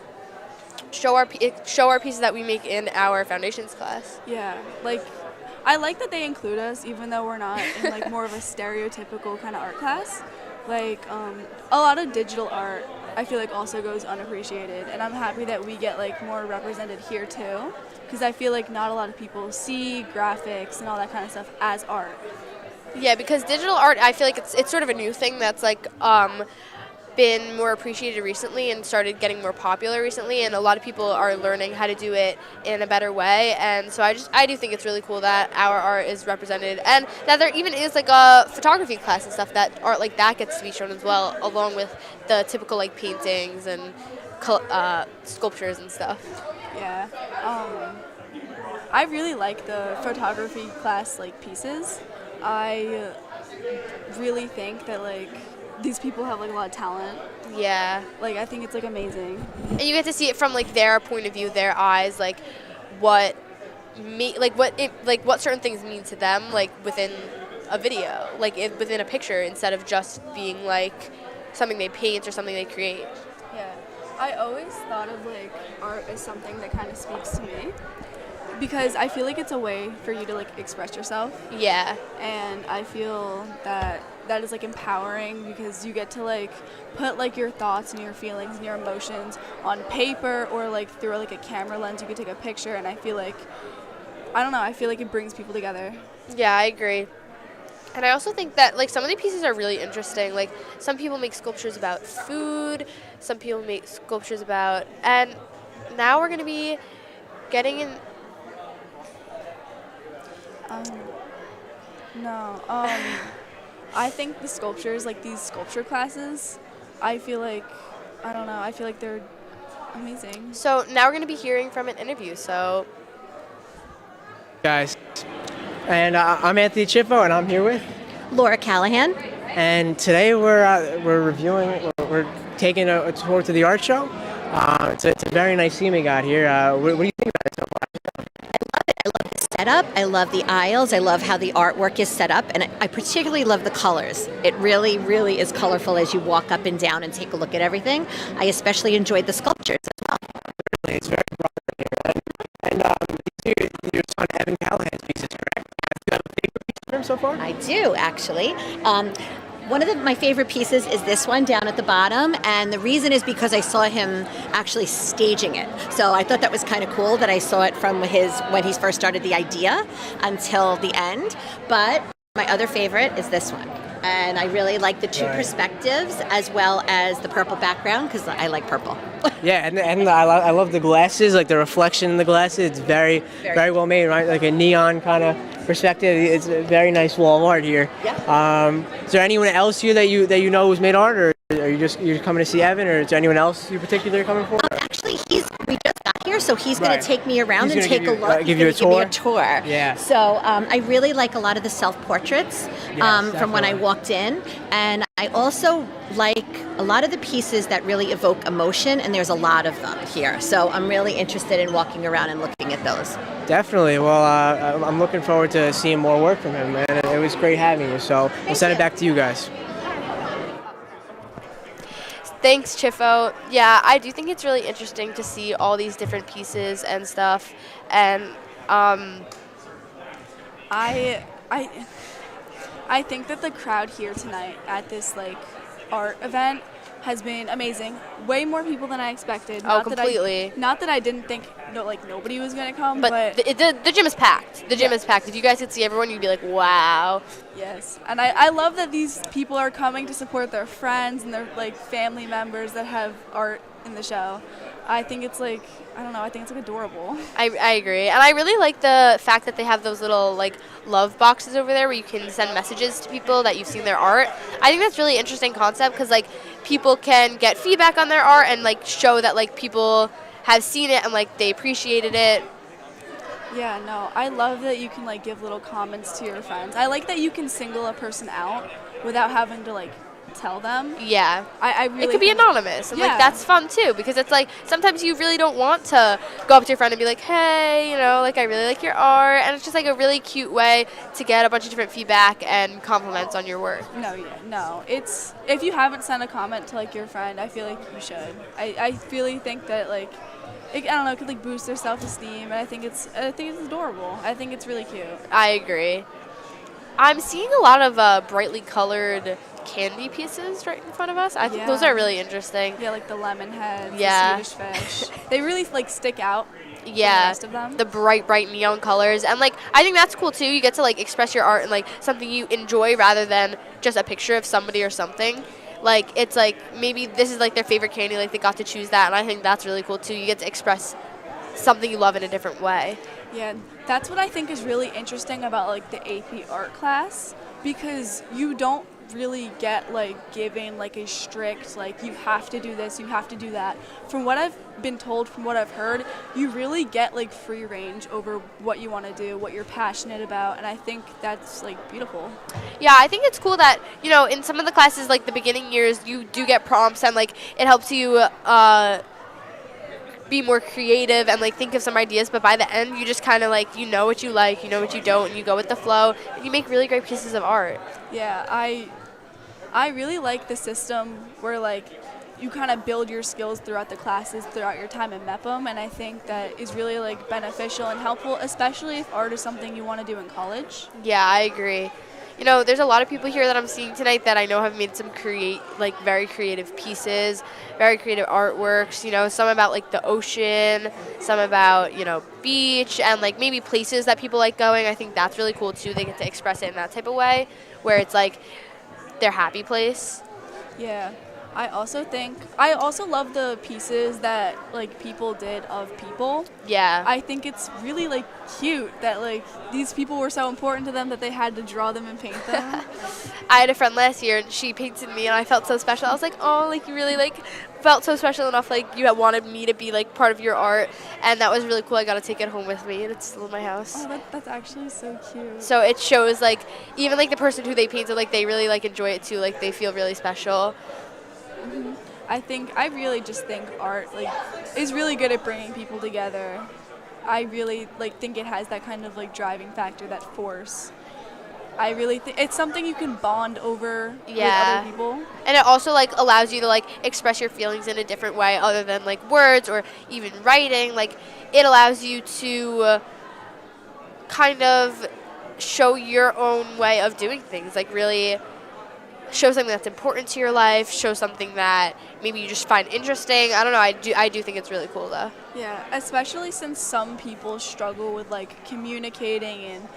show our pieces that we make in our foundations class. Yeah, I like that they include us, even though we're not in more of a stereotypical kind of art class. A lot of digital art I feel also goes unappreciated, and I'm happy that we get more represented here too, because I feel not a lot of people see graphics and all that kind of stuff as art. Yeah, because digital art, I feel it's sort of a new thing that's been more appreciated recently and started getting more popular recently, and a lot of people are learning how to do it in a better way. And so I do think it's really cool that our art is represented, and that there even is a photography class and stuff that art like that gets to be shown as well, along with the typical paintings and sculptures and stuff. Yeah. I really like the photography class pieces. I really think that these people have a lot of talent. Yeah. I think it's amazing. And you get to see it from their point of view, their eyes, what certain things mean to them within a video, within a picture, instead of just being something they paint or something they create. Yeah. I always thought of art as something that kind of speaks to me, because I feel it's a way for you to express yourself. Yeah. And I feel that is empowering, because you get to put your thoughts and your feelings and your emotions on paper, or through a camera lens you could take a picture, and I feel I feel it brings people together. Yeah, I agree. And I also think that some of the pieces are really interesting. Some people make sculptures about food, some people make sculptures about, and now we're going to be getting in. No. I think the sculptures, these sculpture classes, I feel I don't know, I feel they're amazing. So now we're going to be hearing from an interview, so. Guys, and I'm Anthony Chippo, and I'm here with Laura Callahan. And today we're taking a tour to the art show. It's a very nice theme we got here. What do you think about it so far? I love the setup. I love the aisles. I love how the artwork is set up, and I particularly love the colors. It really, really is colorful as you walk up and down and take a look at everything. I especially enjoyed the sculptures as well. It's very broad here. And your son Evan Callahan's piece is correct. Do you have a favorite piece from him so far? I do, actually. One of my favorite pieces is this one down at the bottom, and the reason is because I saw him actually staging it. So I thought that was kind of cool that I saw it from when he first started the idea until the end. But my other favorite is this one. And I really like the two perspectives as well as the purple background because I like purple. Yeah, and I love the glasses, like the reflection in the glasses. It's very well made, right? Like a neon kind of perspective. It's a very nice wall art here. Yeah. Is there anyone else here that you know who's made art, or are you're coming to see Evan, or is there anyone else you particularly coming for? Actually, we just got here, so he's going to take me around and take a look. Give you a tour. Give me a tour. Yeah. So I really like a lot of the self-portraits from when I walked in, and I also like a lot of the pieces that really evoke emotion, and there's a lot of them here. So I'm really interested in walking around and looking at those. Definitely. Well, I'm looking forward to seeing more work from him, man. It was great having you. So we'll send it back to you guys. Thanks, Chifo. Yeah, I do think it's really interesting to see all these different pieces and stuff. And I think that the crowd here tonight at this art event has been amazing. Way more people than I expected. Completely. Not that I didn't think nobody was gonna come, but the gym is packed. The gym is packed. If you guys could see everyone, you'd be like, wow. Yes, and I love that these people are coming to support their friends and their family members that have art in the show. I think it's I think it's adorable. I agree. And I really like the fact that they have those little love boxes over there where you can send messages to people that you've seen their art. I think that's really interesting concept because people can get feedback on their art and show that people have seen it and they appreciated it. Yeah, no, I love that you can give little comments to your friends. I like that you can single a person out without having to tell them. Yeah. I really it could be anonymous. And that's fun too because it's sometimes you really don't want to go up to your friend and be like, hey, I really like your art, and it's just a really cute way to get a bunch of different feedback and compliments on your work. No. It's if you haven't sent a comment to your friend, I feel like you should. I really think that it could boost their self-esteem, and I think it's adorable. I think it's really cute. I agree. I'm seeing a lot of brightly colored candy pieces right in front of us. I think those are really interesting. Yeah, the lemon heads, the Swedish fish. They really stick out. Yeah, the rest of them. The bright neon colors, and I think that's cool too. You get to express your art in something you enjoy rather than just a picture of somebody or something. It's maybe this is their favorite candy, they got to choose that, and I think that's really cool too. You get to express something you love in a different way. Yeah, that's what I think is really interesting about the AP art class, because you don't really get given a strict you have to do this, you have to do that. From what I've been told, from what I've heard, you really get free range over what you want to do, what you're passionate about, and I think that's beautiful. Yeah, I think it's cool that in some of the classes the beginning years you do get prompts and it helps you be more creative and think of some ideas, but by the end you just kind of you know what you like, you know what you don't, and you go with the flow and you make really great pieces of art. Yeah, I really like the system where you kind of build your skills throughout the classes throughout your time in Mepham, and I think that is really beneficial and helpful, especially if art is something you want to do in college. Yeah, I agree. There's a lot of people here that I'm seeing tonight that I know have made some very creative pieces, very creative artworks, some about the ocean, some about, beach, and like maybe places that people like going. I think that's really cool too. They get to express it in that type of way where it's like their happy place. Yeah. I also love the pieces that like people did of people. Yeah. I think it's really like cute that like these people were so important to them that they had to draw them and paint them. I had a friend last year and she painted me and I felt so special. I was like, oh, like you really like felt so special enough, like you had wanted me to be like part of your art, and that was really cool. I got to take it home with me and it's still in my house. Oh, that's actually so cute. So it shows like even like the person who they painted, like they really like enjoy it too, like they feel really special. Mm-hmm. I really just think art like is really good at bringing people together. I really think it has that kind of driving factor, that force. I really think it's something you can bond over with other people. And it also allows you to express your feelings in a different way other than words or even writing. It allows you to kind of show your own way of doing things. Really show something that's important to your life, show something that maybe you just find interesting. I don't know, I do think it's really cool though. Yeah, especially since some people struggle with communicating and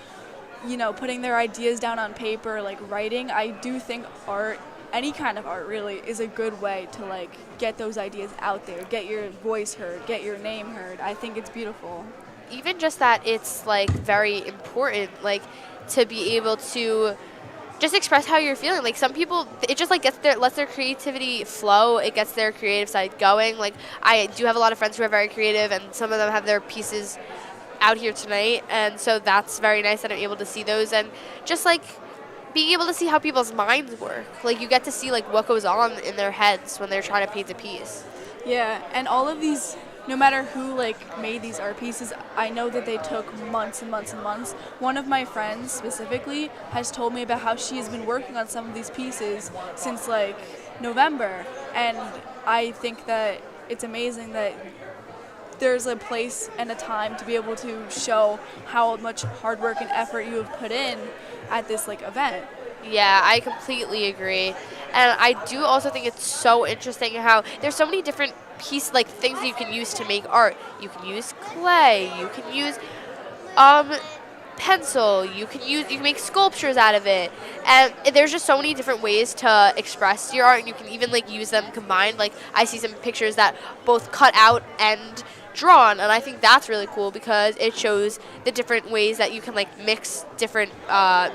putting their ideas down on paper, writing. I do think art, any kind of art really, is a good way to get those ideas out there, get your voice heard, get your name heard. I think it's beautiful. Even just that it's very important to be able to just express how you're feeling. Some people, it just lets their creativity flow. It gets their creative side going. I do have a lot of friends who are very creative, and some of them have their pieces out here tonight, and so that's very nice that I'm able to see those, and just being able to see how people's minds work. You get to see what goes on in their heads when they're trying to paint a piece. Yeah, and all of these, no matter who made these art pieces, I know that they took months and months and months. One of my friends specifically has told me about how she has been working on some of these pieces since November, and I think that it's amazing that there's a place and a time to be able to show how much hard work and effort you have put in at this event. Yeah, I completely agree. And I do also think it's so interesting how there's so many different things that you can use to make art. You can use clay, you can use pencil, you can make sculptures out of it, and there's just so many different ways to express your art, and you can even use them combined. I see some pictures that both cut out and drawn, and I think that's really cool because it shows the different ways that you can mix different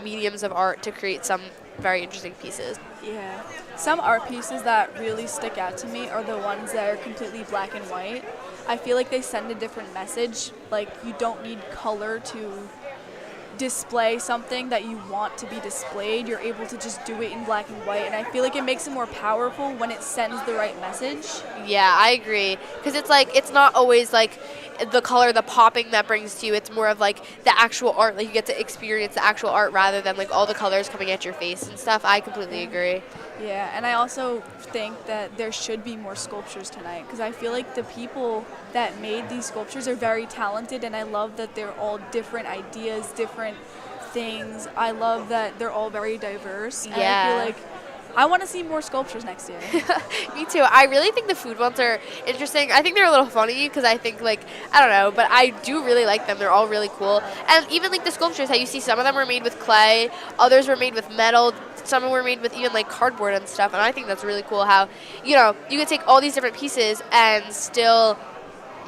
mediums of art to create some very interesting pieces. Yeah. Some art pieces that really stick out to me are the ones that are completely black and white. I feel like they send a different message. You don't need color to display something that you want to be displayed. You're able to just do it in black and white, and I feel like it makes it more powerful when it sends the right message. Yeah, I agree, because it's not always the color, the popping that brings to you. It's more of the actual art. You get to experience the actual art rather than all the colors coming at your face and stuff. I completely agree. Yeah, and I also think that there should be more sculptures tonight, because I feel like the people that made these sculptures are very talented, and I love that they're all different ideas, different things. I love that they're all very diverse. Yeah. And I feel like I want to see more sculptures next year. Me too. I really think the food ones are interesting. I think they're a little funny because I think I don't know, but I do really like them. They're all really cool. And even the sculptures, how you see some of them were made with clay, others were made with metal, some were made with even cardboard and stuff. And I think that's really cool how, you can take all these different pieces and still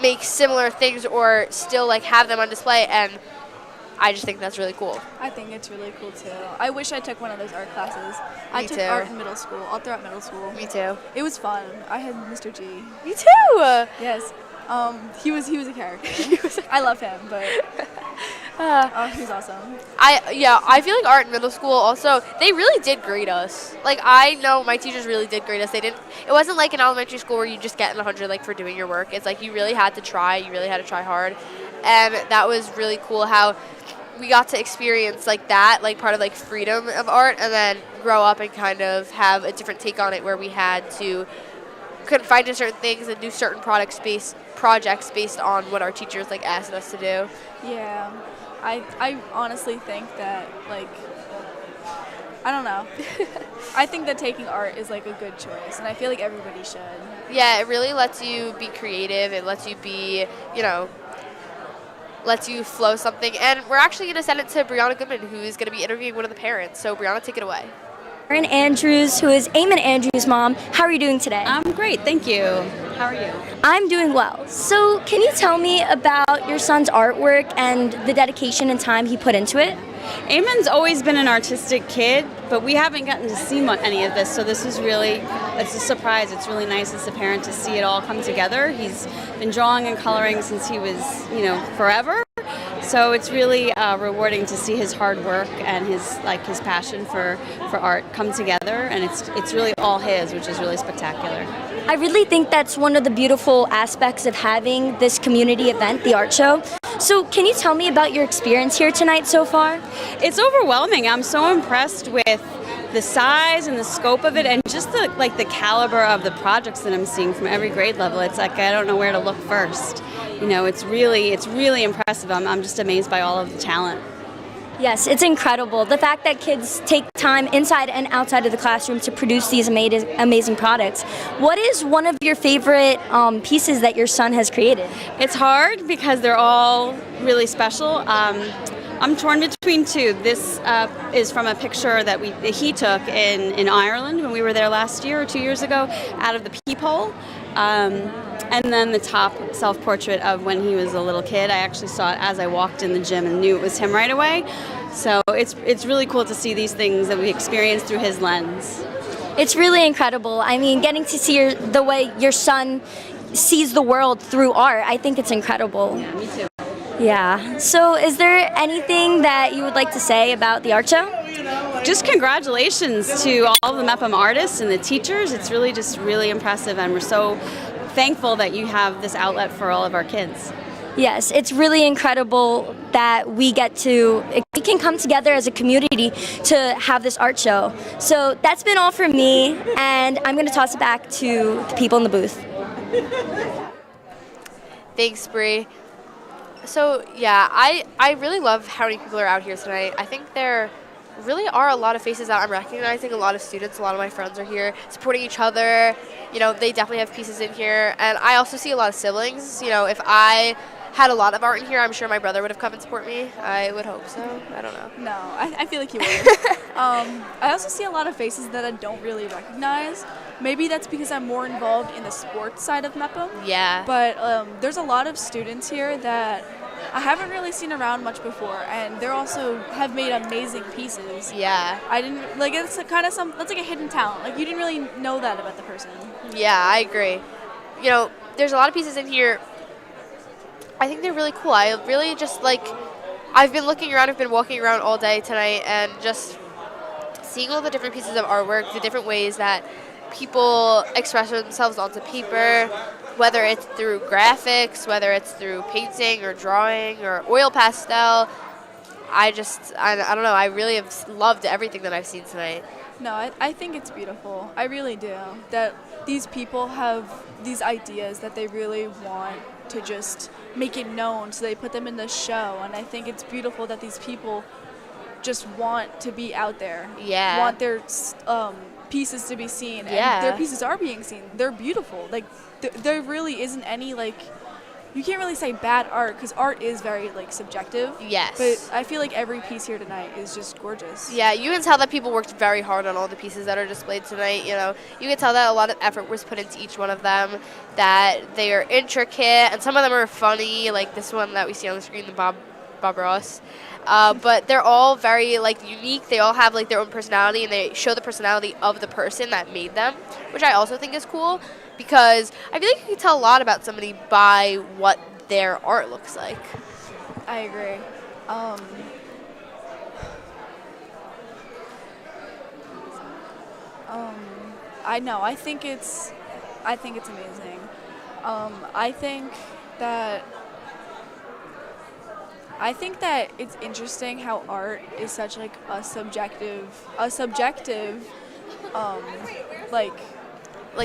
make similar things or still have them on display, and I just think that's really cool. I think it's really cool too. I wish I took one of those art classes. I took too. art in middle school, all throughout middle school. Me too. It was fun. I had Mr. G. Me too. Yes. He was a character. I love him, but he was awesome. I feel like art in middle school also, they really did grade us. I know my teachers really did grade us. It wasn't like in elementary school where you just get an 100 for doing your work. It's you really had to try. You really had to try hard, and that was really cool how we got to experience that part of freedom of art, and then grow up and kind of have a different take on it where we had to confine to certain things and do certain projects based on what our teachers asked us to do. Yeah, I honestly think that I don't know. I think that taking art is a good choice, and I feel like everybody should. Yeah, it really lets you be creative. It lets you be, lets you flow something. And we're actually going to send it to Brianna Goodman, who's going to be interviewing one of the parents. So Brianna, take it away. Erin Andrews, who is Eamon Andrews' mom. How are you doing today? I'm great, thank you. How are you? I'm doing well. So can you tell me about your son's artwork and the dedication and time he put into it? Eamon's always been an artistic kid, but we haven't gotten to see any of this, so this is it's a surprise. It's really nice as a parent to see it all come together. He's been drawing and coloring since he was, forever. So it's really rewarding to see his hard work and his passion for art come together, and it's really all his, which is really spectacular. I really think that's one of the beautiful aspects of having this community event, the art show. So can you tell me about your experience here tonight so far? It's overwhelming. I'm so impressed with the size and the scope of it, and just the caliber of the projects that I'm seeing from every grade level. It's like I don't know where to look first. It's really impressive. I'm just amazed by all of the talent. Yes, it's incredible. The fact that kids take time inside and outside of the classroom to produce these amazing products. What is one of your favorite pieces that your son has created? It's hard because they're all really special. I'm torn between two. This is from a picture that he took in Ireland when we were there last year or 2 years ago, out of the peephole. And then the top self-portrait of when he was a little kid. I actually saw it as I walked in the gym and knew it was him right away. So it's really cool to see these things that we experience through his lens. It's really incredible. I mean, getting to see the way your son sees the world through art, I think it's incredible. Yeah, me too. Yeah. So is there anything that you would like to say about the art show? Just congratulations to all of the Mepham artists and the teachers. It's really just really impressive, and we're so thankful that you have this outlet for all of our kids. Yes, it's really incredible that we can come together as a community to have this art show. So that's been all from me, and I'm going to toss it back to the people in the booth. Thanks, Bree. So yeah, I really love how many people are out here tonight. I think there really are a lot of faces that I'm recognizing. A lot of students, a lot of my friends are here supporting each other. They definitely have pieces in here. And I also see a lot of siblings. If I had a lot of art in here, I'm sure my brother would have come and support me. I would hope so. I don't know. No, I feel like you would. I also see a lot of faces that I don't really recognize. Maybe that's because I'm more involved in the sports side of Mepham. Yeah. But there's a lot of students here that I haven't really seen around much before, and they also have made amazing pieces. Yeah. I didn't it's that's like a hidden talent. Like you didn't really know that about the person. Yeah, I agree. There's a lot of pieces in here. I think they're really cool. I really just I've been looking around, I've been walking around all day tonight and just seeing all the different pieces of artwork, the different ways that people express themselves onto paper, whether it's through graphics, whether it's through painting or drawing or oil pastel. I don't know, I really have loved everything that I've seen tonight. No, I think it's beautiful. I really do. That these people have these ideas that they really want to just make it known, so they put them in the show. And I think it's beautiful that these people just want to be out there. Yeah. Want their pieces to be seen. Yeah. And their pieces are being seen. They're beautiful. There really isn't any you can't really say bad art, because art is very subjective. Yes. But I feel like every piece here tonight is just gorgeous. Yeah, you can tell that people worked very hard on all the pieces that are displayed tonight. You can tell that a lot of effort was put into each one of them, that they are intricate, and some of them are funny, like this one that we see on the screen, the Bob Ross. But they're all very unique. They all have their own personality, and they show the personality of the person that made them, which I also think is cool, because I feel like you can tell a lot about somebody by what their art looks like. I agree. I know. I think it's amazing. I think that it's interesting how art is such a subjective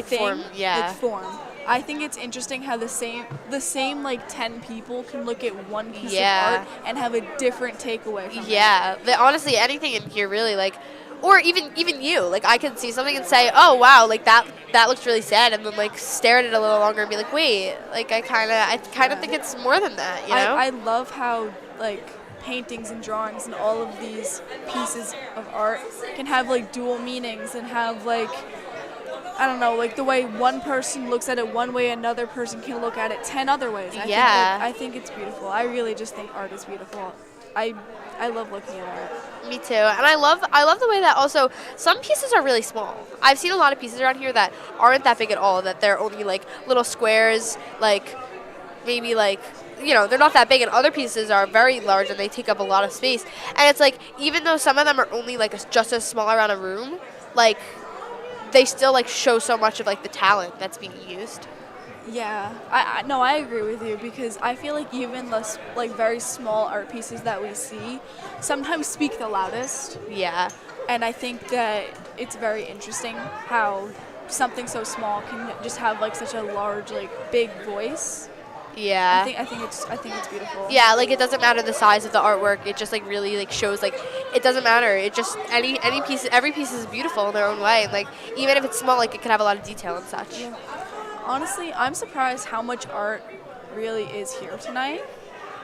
thing, form, yeah. form. I think it's interesting how the same 10 people can look at one piece of art and have a different takeaway from it. Yeah, honestly, anything in here really or even you, I could see something and say, oh wow, that looks really sad, and then stare at it a little longer and be like, wait, I kind of think it's more than that, I love how paintings and drawings and all of these pieces of art can have dual meanings and have I don't know, the way one person looks at it one way, another person can look at it 10 other ways. I think it's beautiful. I really just think art is beautiful. I love looking at art. Me too. And I love the way that also some pieces are really small. I've seen a lot of pieces around here that aren't that big at all, that they're only little squares, maybe they're not that big, and other pieces are very large and they take up a lot of space. And it's even though some of them are only just a small around a room, they still like show so much of like the talent that's being used. Yeah, I agree with you, because I feel like even the like very small art pieces that we see sometimes speak the loudest. Yeah. And I think that it's very interesting how something so small can just have like such a large, like big voice. Yeah. I think it's beautiful. Yeah, like it doesn't matter the size of the artwork. It just like really like shows like it doesn't matter. It just any piece, every piece is beautiful in their own way. And like even if it's small, like it can have a lot of detail and such. Yeah. Honestly, I'm surprised how much art really is here tonight.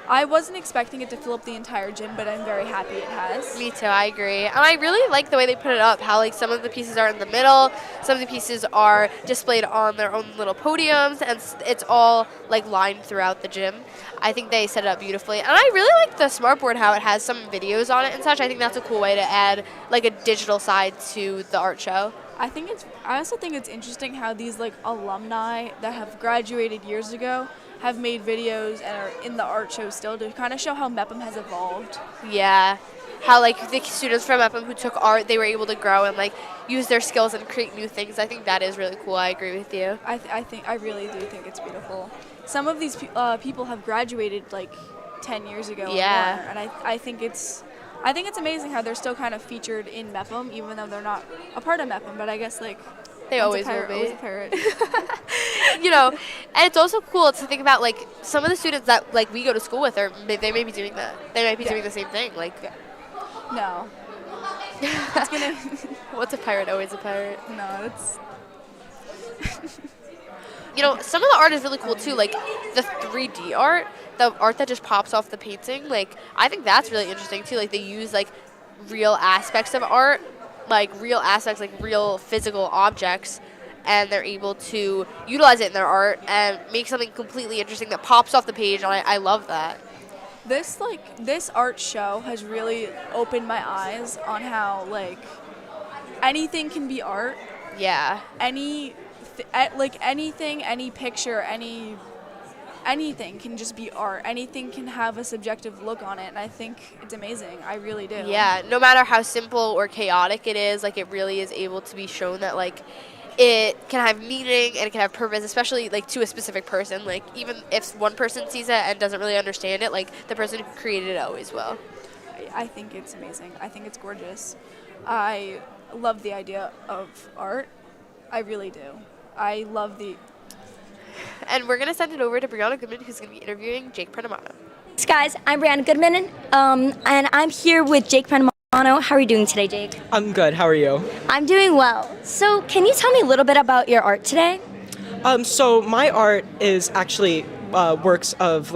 I wasn't expecting it to fill up the entire gym, but I'm very happy it has. Me too, I agree. And I really like the way they put it up, how like some of the pieces are in the middle, some of the pieces are displayed on their own little podiums, and it's all like lined throughout the gym. I think they set it up beautifully. And I really like the smartboard, how it has some videos on it and such. I think that's a cool way to add like a digital side to the art show. I also think it's interesting how these like alumni that have graduated years ago have made videos and are in the art show still to kind of show how Mepham has evolved. Yeah, how like the students from Mepham who took art, they were able to grow and like use their skills and create new things. I think that is really cool. I agree with you. I really do think it's beautiful. Some of these people have graduated like 10 years ago. Yeah. Or more, and I think it's amazing how they're still kind of featured in Mepham, even though they're not a part of Mepham. But I guess like they always will be. Always a pirate. You know, and it's also cool to think about like some of the students that like we go to school with, or they may be doing that. They might be doing the same thing. Like, no. It's gonna. What's a pirate? Always a pirate. No, it's. You know, some of the art is really cool too, like the 3D art, the art that just pops off the painting. Like, I think that's really interesting too. Like, they use like real aspects of art, like real physical objects, and they're able to utilize it in their art and make something completely interesting that pops off the page. And I love that. This art show has really opened my eyes on how like anything can be art. Yeah. Anything, any picture, anything can just be art. Anything can have a subjective look on it, and I think it's amazing. I really do. Yeah, no matter how simple or chaotic it is, like it really is able to be shown that like it can have meaning and it can have purpose, especially like to a specific person. Like even if one person sees it and doesn't really understand it, like the person who created it always will. I think it's amazing. I think it's gorgeous. I love the idea of art. I really do. I love the... And we're going to send it over to Brianna Goodman, who's going to be interviewing Jake Prenamano. Thanks, guys. I'm Brianna Goodman, and I'm here with Jake Prenamano. How are you doing today, Jake? I'm good. How are you? I'm doing well. So can you tell me a little bit about your art today? So my art is actually works of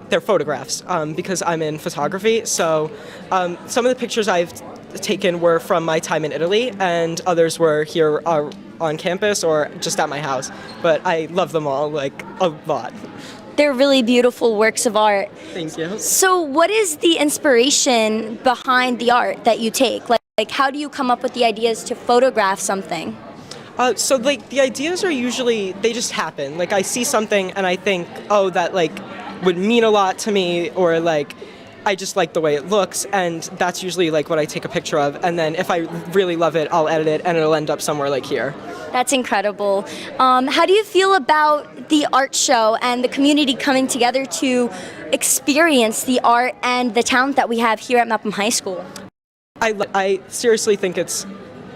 they're photographs because I'm in photography. So some of the pictures I've taken were from my time in Italy, and others were here on campus or just at my house. But I love them all a lot. They're really beautiful works of art. Thank you. So what is the inspiration behind the art that you take? Like how do you come up with the ideas to photograph something? So the ideas are usually, they just happen. I see something and I think, oh, that would mean a lot to me, or I just like the way it looks, and that's usually what I take a picture of, and then if I really love it, I'll edit it and it'll end up somewhere here. That's incredible. How do you feel about the art show and the community coming together to experience the art and the talent that we have here at Mepham High School? I seriously think it's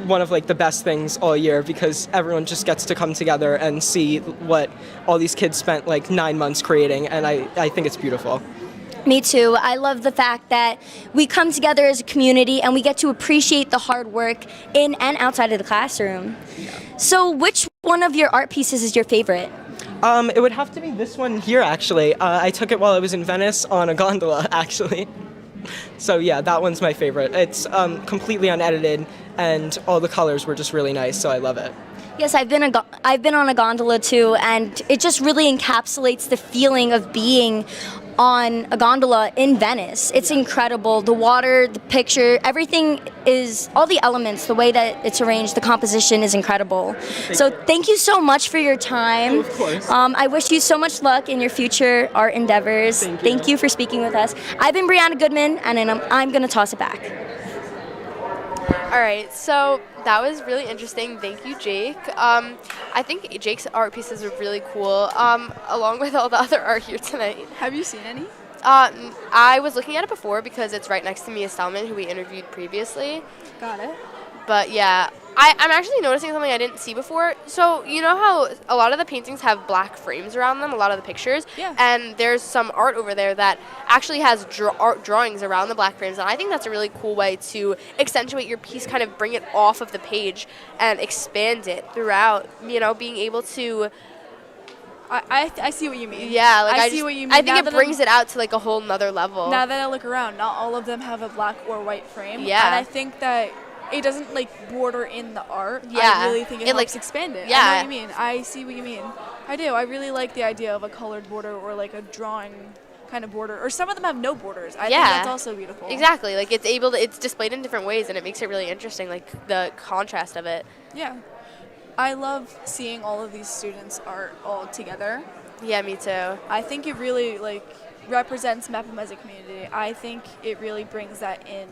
one of the best things all year, because everyone just gets to come together and see what all these kids spent 9 months creating, and I think it's beautiful. Me too. I love the fact that we come together as a community and we get to appreciate the hard work in and outside of the classroom. Yeah. So which one of your art pieces is your favorite? It would have to be this one here, actually. I took it while I was in Venice on a gondola, actually. So yeah, that one's my favorite. It's completely unedited, and all the colors were just really nice, so I love it. Yes, I've been on a gondola too, and it just really encapsulates the feeling of being on a gondola in Venice. It's incredible. The water, the picture, everything is, all the elements, the way that it's arranged, the composition is incredible. So thank you so much for your time. Oh, of course. I wish you so much luck in your future art endeavors. Thank you for speaking with us. I've been Brianna Goodman, and I'm going to toss it back. All right, so that was really interesting. Thank you, Jake. I think Jake's art pieces are really cool, along with all the other art here tonight. Have you seen any? I was looking at it before because it's right next to Mia Stallman, who we interviewed previously. Got it. But yeah, I'm actually noticing something I didn't see before. So you know how a lot of the paintings have black frames around them, a lot of the pictures? Yeah. And there's some art over there that actually has art drawings around the black frames. And I think that's a really cool way to accentuate your piece, kind of bring it off of the page and expand it throughout, being able to... I see what you mean. Yeah, like I see what you mean. I think it brings it out to like a whole nother level. Now that I look around, not all of them have a black or white frame. Yeah. And I think that it doesn't like border in the art. Yeah. I really think it helps like expand it. Yeah. I know what you mean. I see what you mean. I do. I really like the idea of a colored border or like a drawing kind of border. Or some of them have no borders. I think that's also beautiful. Exactly. Like it's displayed in different ways and it makes it really interesting, like the contrast of it. Yeah. I love seeing all of these students' art all together. Yeah, me too. I think it really like represents Mepham as a community. I think it really brings that in.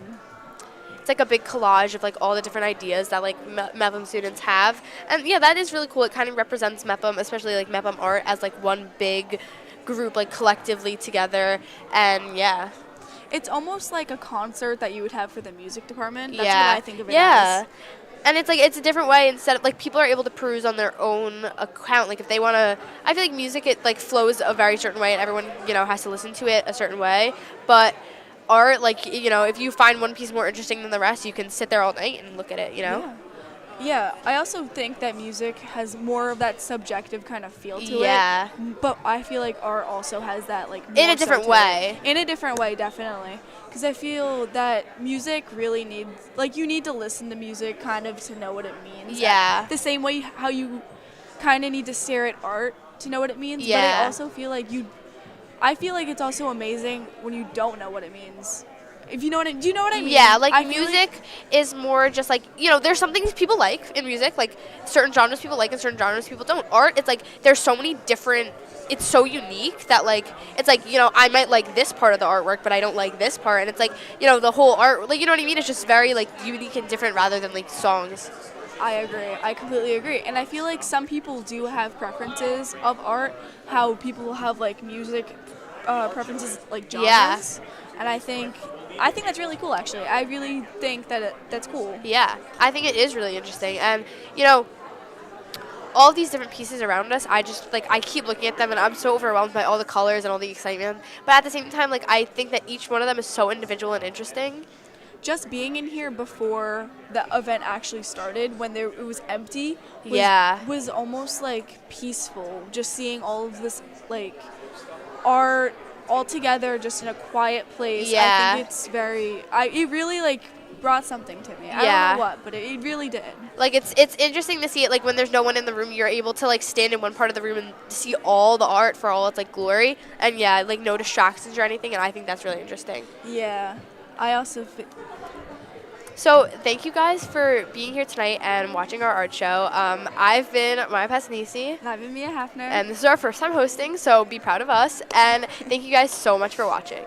It's like a big collage of like all the different ideas that like Mepham students have, and yeah, that is really cool. It kind of represents Mepham, especially like Mepham art, as like one big group, like collectively together, and yeah. It's almost like a concert that you would have for the music department. That's yeah. what I think of it as. And it's like it's a different way instead of like people are able to peruse on their own account. Like if they want to, I feel like music it like flows a very certain way and everyone has to listen to it a certain way. But art, like if you find one piece more interesting than the rest, you can sit there all night and look at it. Yeah, I also think that music has more of that subjective kind of feel to it. Yeah. But I feel like art also has that like in more a different so to way. In a different way, definitely. Because I feel that music really needs, like you need to listen to music kind of to know what it means. Yeah. The same way how you kind of need to stare at art to know what it means. Yeah. But I also feel like I feel like it's also amazing when you don't know what it means. If you know what do you know what I mean? Yeah, like music is more just like, there's some things people like in music, like certain genres people like and certain genres people don't. Art, it's like there's so many different, it's so unique that like, it's like, I might like this part of the artwork, but I don't like this part. And it's like, the whole art, like, you know what I mean? It's just very like unique and different rather than like songs. I agree. I completely agree. And I feel like some people do have preferences of art, how people have like music preferences like genres. Yeah. And I think that's really cool, actually. I really think that that's cool. Yeah, I think it is really interesting. And, all these different pieces around us, I just, I keep looking at them and I'm so overwhelmed by all the colors and all the excitement. But at the same time, I think that each one of them is so individual and interesting. Just being in here before the event actually started, when it was empty, was almost, peaceful. Just seeing all of this, art all together just in a quiet place. Yeah. I think it's it really brought something to me. I don't know what, but it really did. It's interesting to see it when there's no one in the room. You're able to stand in one part of the room and see all the art for all its glory, and no distractions or anything. And I think that's really interesting. Yeah, I also. So thank you guys for being here tonight and watching our art show. I've been Maya Passanisi. And I've been Mia Hafner. And this is our first time hosting, so be proud of us. And thank you guys so much for watching.